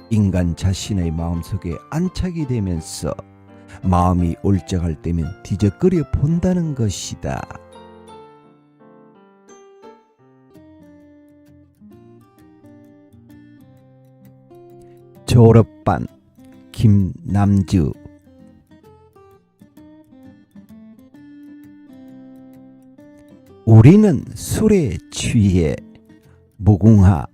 인간 자신의 마음속에 안착이 되면서 마음이 울적할 때면 뒤적거려 본다는 것이다. 졸업반 김남주. 우리는 술에 취해 무궁화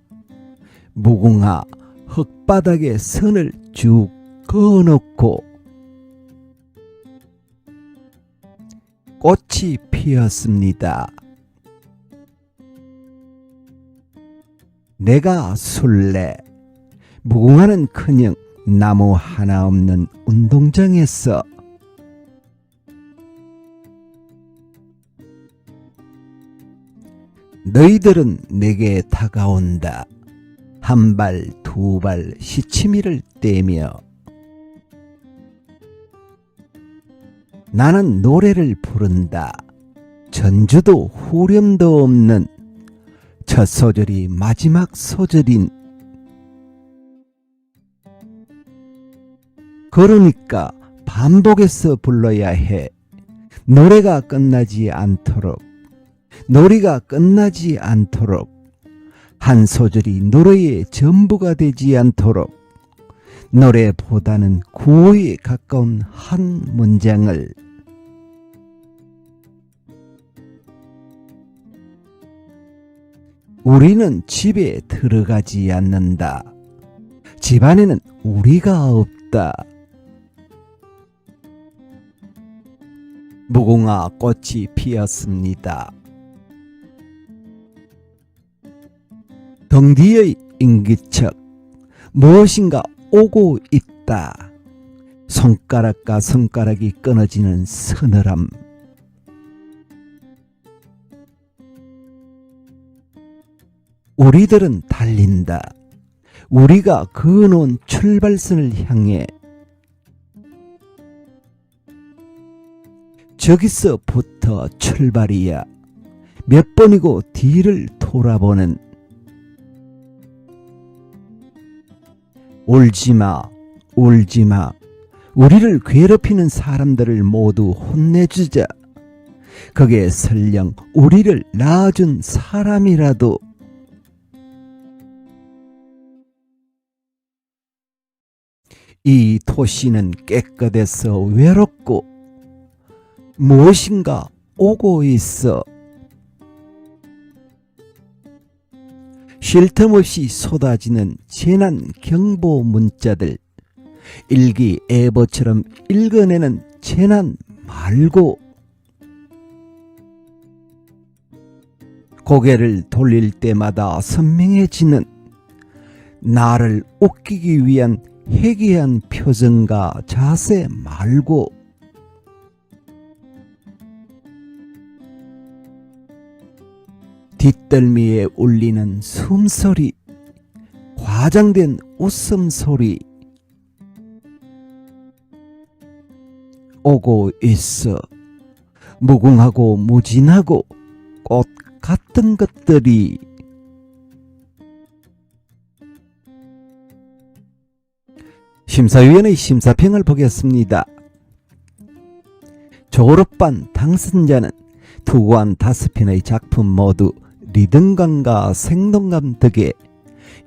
흙바닥에 선을 쭉 그어놓고 꽃이 피었습니다. 내가 술래, 무궁화는커녕 나무 하나 없는 운동장에서 너희들은 내게 다가온다. 한 발, 두 발 시치미를 떼며 나는 노래를 부른다. 전주도 후렴도 없는 첫 소절이 마지막 소절인 그러니까 반복해서 불러야 해. 노래가 끝나지 않도록, 놀이가 끝나지 않도록, 한 소절이 노래의 전부가 되지 않도록 노래보다는 구호에 가까운 한 문장을 우리는 집에 들어가지 않는다. 집안에는 우리가 없다. 무궁화 꽃이 피었습니다. 등 뒤의 인기척, 무엇인가 오고 있다. 손가락과 손가락이 끊어지는 서늘함. 우리들은 달린다. 우리가 그어놓은 출발선을 향해. 저기서부터 출발이야. 몇 번이고 뒤를 돌아보는. 울지마, 울지마. 우리를 괴롭히는 사람들을 모두 혼내주자. 그게 설령 우리를 낳아준 사람이라도. 이 도시는 깨끗해서 외롭고 무엇인가 오고 있어. 쉴 틈 없이 쏟아지는 재난 경보 문자들, 일기예보처럼 읽어내는 재난 말고 고개를 돌릴 때마다 선명해지는 나를 웃기기 위한 해괴한 표정과 자세 말고 뒷덜미에 울리는 숨소리, 과장된 웃음소리. 오고 있어. 무궁하고 무진하고 꽃 같은 것들이. 심사위원의 심사평을 보겠습니다. 졸업반 당선자는 투고한 5편의 작품 모두 리듬감과 생동감 덕에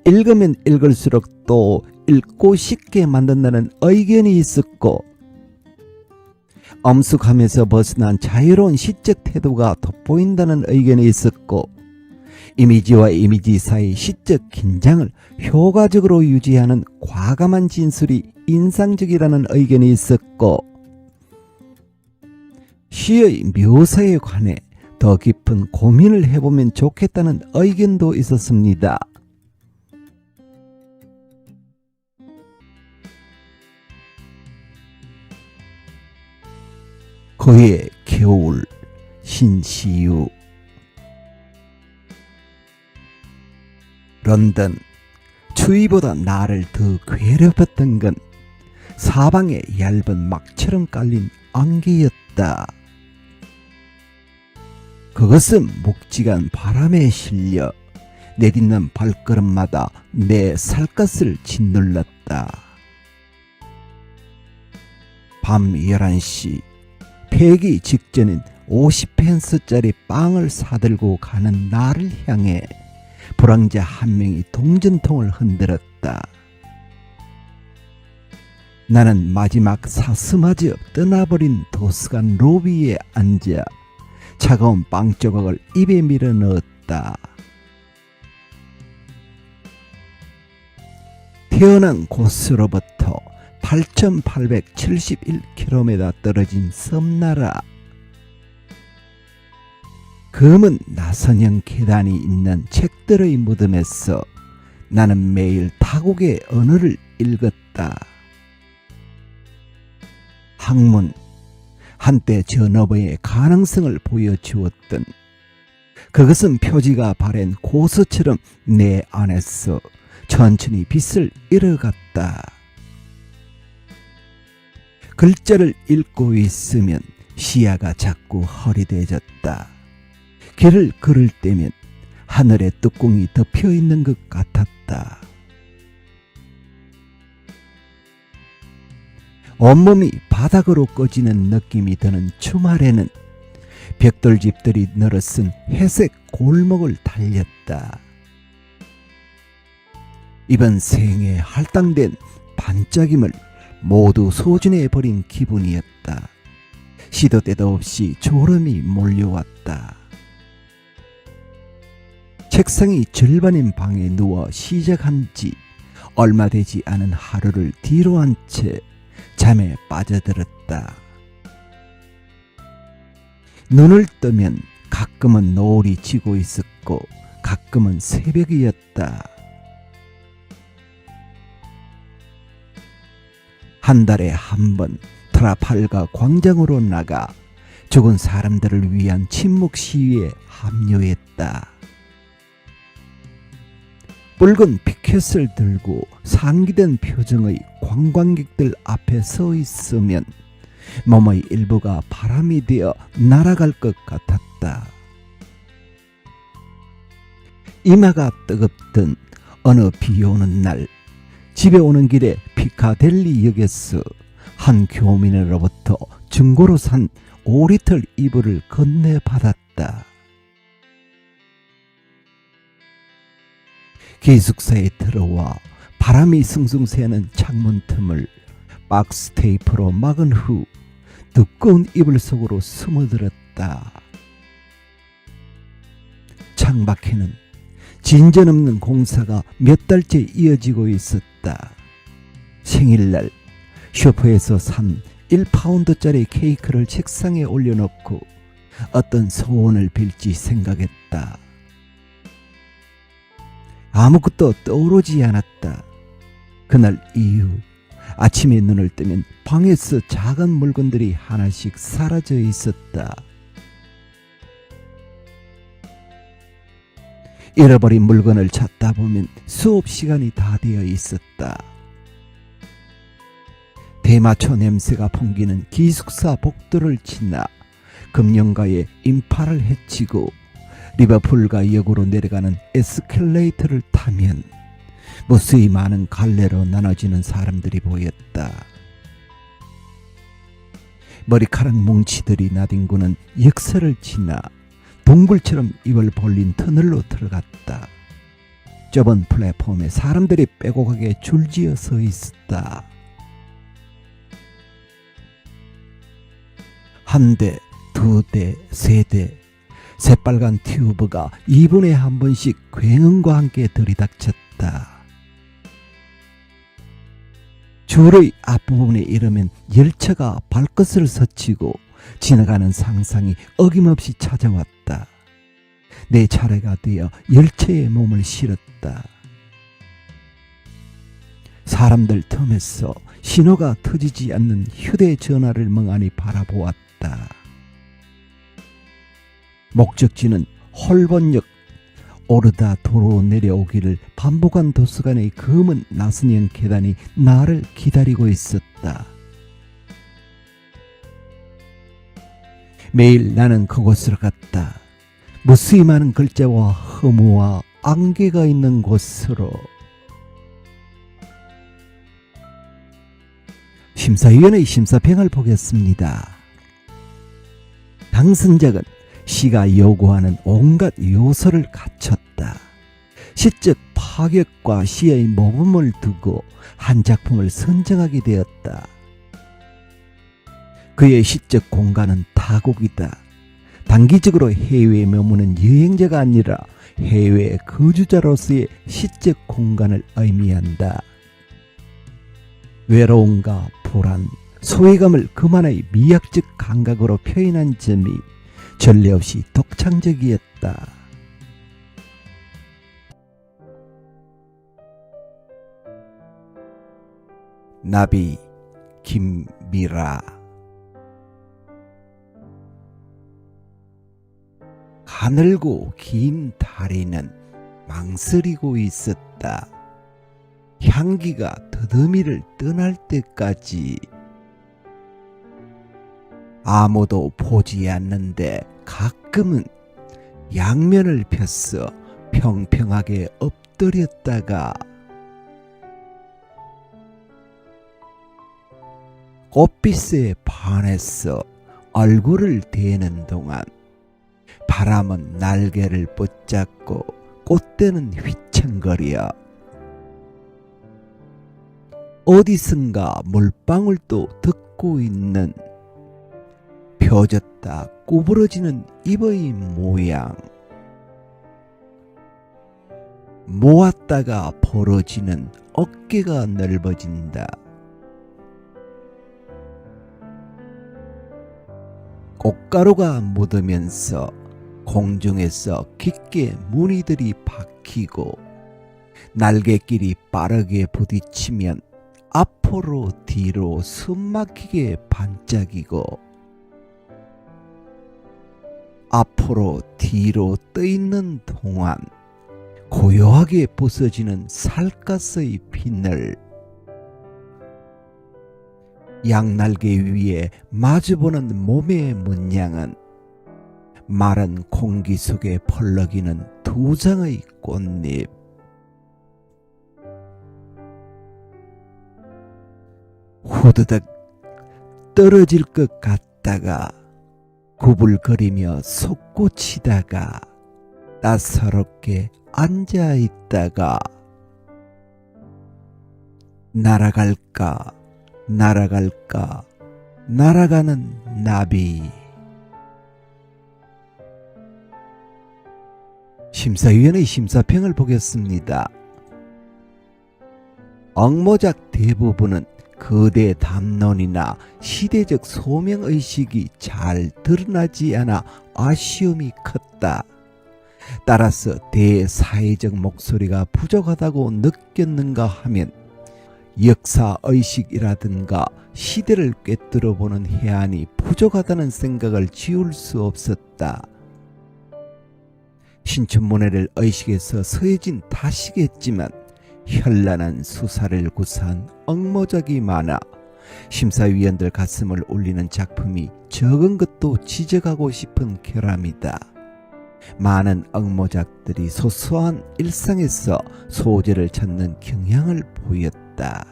읽으면 읽을수록 또 읽고 싶게 만든다는 의견이 있었고, 엄숙함에서 벗어난 자유로운 시적 태도가 돋보인다는 의견이 있었고, 이미지와 이미지 사이 시적 긴장을 효과적으로 유지하는 과감한 진술이 인상적이라는 의견이 있었고, 시의 묘사에 관해 더 깊은 고민을 해보면 좋겠다는 의견도 있었습니다. 그의 겨울, 신시유. 런던, 추위보다 나를 더 괴롭혔던 건 사방에 얇은 막처럼 깔린 안개였다. 그것은 묵직한 바람에 실려 내딛는 발걸음마다 내 살갗을 짓눌렀다. 밤 11시, 폐기 직전인 50펜스짜리 빵을 사들고 가는 나를 향해 불황자 한 명이 동전통을 흔들었다. 나는 마지막 사슴마저 떠나버린 도서관 로비에 앉아 차가운 빵 조각을 입에 밀어 넣었다. 태어난 곳으로부터 8,871km 떨어진 섬나라. 검은 나선형 계단이 있는 책들의 무덤에서 나는 매일 타국의 언어를 읽었다. 학문, 한때 저 너머의 가능성을 보여주었던, 그것은 표지가 바랜 고서처럼 내 안에서 천천히 빛을 잃어갔다. 글자를 읽고 있으면 시야가 자꾸 허리대졌다. 길을 걸을 때면 하늘에 뚜껑이 덮여 있는 것 같았다. 온몸이 바닥으로 꺼지는 느낌이 드는 주말에는 벽돌집들이 늘어선 회색 골목을 달렸다. 이번 생에 할당된 반짝임을 모두 소진해버린 기분이었다. 시도 때도 없이 졸음이 몰려왔다. 책상이 절반인 방에 누워 시작한 지 얼마 되지 않은 하루를 뒤로 한 채 잠에 빠져들었다. 눈을 뜨면 가끔은 노을이 지고 있었고 가끔은 새벽이었다. 한 달에 한 번 트라팔가 광장으로 나가 죽은 사람들을 위한 침묵 시위에 합류했다. 붉은 피켓을 들고 상기된 표정의 관광객들 앞에 서 있으면 몸의 일부가 바람이 되어 날아갈 것 같았다. 이마가 뜨겁던 어느 비 오는 날, 집에 오는 길에 피카델리 역에서 한 교민으로부터 중고로 산 5리터 이불을 건네받았다. 기숙사에 들어와 바람이 숭숭 새는 창문 틈을 박스 테이프로 막은 후 두꺼운 이불 속으로 숨어들었다. 창밖에는 진전없는 공사가 몇 달째 이어지고 있었다. 생일날 쇼프에서 산 1파운드짜리 케이크를 책상에 올려놓고 어떤 소원을 빌지 생각했다. 아무것도 떠오르지 않았다. 그날 이후 아침에 눈을 뜨면 방에서 작은 물건들이 하나씩 사라져 있었다. 잃어버린 물건을 찾다 보면 수업 시간이 다 되어 있었다. 대마초 냄새가 풍기는 기숙사 복도를 지나 금령가의 인파를 헤치고 리버풀가 역으로 내려가는 에스컬레이터를 타면 무수히 많은 갈래로 나눠지는 사람들이 보였다. 머리카락 뭉치들이 나뒹구는 역사를 지나 동굴처럼 입을 벌린 터널로 들어갔다. 좁은 플랫폼에 사람들이 빼곡하게 줄지어 서 있었다. 한 대, 두 대, 세 대, 새빨간 튜브가 2분에 한 번씩 굉음과 함께 들이닥쳤다. 줄의 앞부분에 이르면 열차가 발끝을 스치고 지나가는 상상이 어김없이 찾아왔다. 내 차례가 되어 열차에 몸을 실었다. 사람들 틈에서 신호가 터지지 않는 휴대전화를 멍하니 바라보았다. 목적지는 홀번역. 오르다 도로 내려오기를 반복한 도서관의 검은 나선형 계단이 나를 기다리고 있었다. 매일 나는 그곳으로 갔다. 무수히 많은 글자와 허무와 안개가 있는 곳으로. 심사위원의 심사평을 보겠습니다. 당선작은 시가 요구하는 온갖 요소를 갖췄다. 시적 파격과 시의 모범을 두고 한 작품을 선정하게 되었다. 그의 시적 공간은 타국이다. 단기적으로 해외에 머무는 여행자가 아니라 해외 거주자로서의 시적 공간을 의미한다. 외로움과 불안, 소외감을 그만의 미학적 감각으로 표현한 점이 전례 없이 독창적이었다. 나비 김미라. 가늘고 긴 다리는 망설이고 있었다. 향기가 더듬이를 떠날 때까지. 아무도 보지 않는데 가끔은 양면을 펴서 평평하게 엎드렸다가 꽃빛에 반해서 얼굴을 대는 동안 바람은 날개를 붙잡고 꽃대는 휘청거려 어디선가 물방울도 듣고 있는 펴졌다 구부러지는 입의 모양, 모았다가 벌어지는 어깨가 넓어진다. 꽃가루가 묻으면서 공중에서 깊게 무늬들이 박히고 날개끼리 빠르게 부딪히면 앞으로 뒤로 숨막히게 반짝이고 앞으로 뒤로 떠있는 동안 고요하게 부서지는 살갗의 비늘, 양날개 위에 마주보는 몸의 문양은 마른 공기 속에 펄럭이는 두 장의 꽃잎. 후드득 떨어질 것 같다가 구불거리며 솟구치다가 따사롭게 앉아있다가 날아갈까 날아갈까 날아가는 나비. 심사위원의 심사평을 보겠습니다. 엉모작 대부분은 거대 담론이나 시대적 소명의식이 잘 드러나지 않아 아쉬움이 컸다. 따라서 대사회적 목소리가 부족하다고 느꼈는가 하면 역사의식이라든가 시대를 꿰뚫어보는 해안이 부족하다는 생각을 지울 수 없었다. 신춘문예를 의식해서 서해진 탓이겠지만 현란한 수사를 구사한 엉모작이 많아 심사위원들 가슴을 울리는 작품이 적은 것도 지적하고 싶은 결함이다. 많은 엉모작들이 소소한 일상에서 소재를 찾는 경향을 보였다.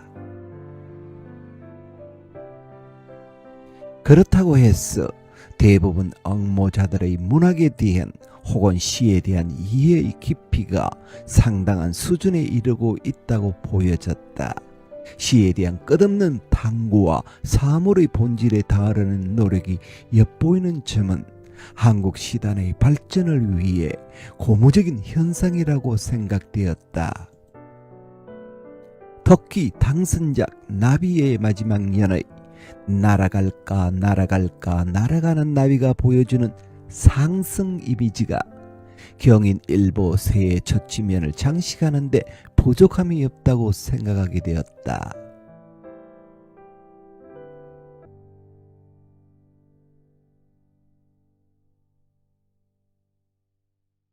그렇다고 해서 대부분 엉모자들의 문학에 대한 혹은 시에 대한 이해의 깊이가 상당한 수준에 이르고 있다고 보여졌다. 시에 대한 끝없는 탐구와 사물의 본질에 다하려는 노력이 엿보이는 점은 한국 시단의 발전을 위해 고무적인 현상이라고 생각되었다. 특히 당선작 나비의 마지막 연의 날아갈까 날아갈까 날아가는 나비가 보여주는 상승 이미지가 경인 일보 새의 첫 지면을 장식하는데 부족함이 없다고 생각하게 되었다.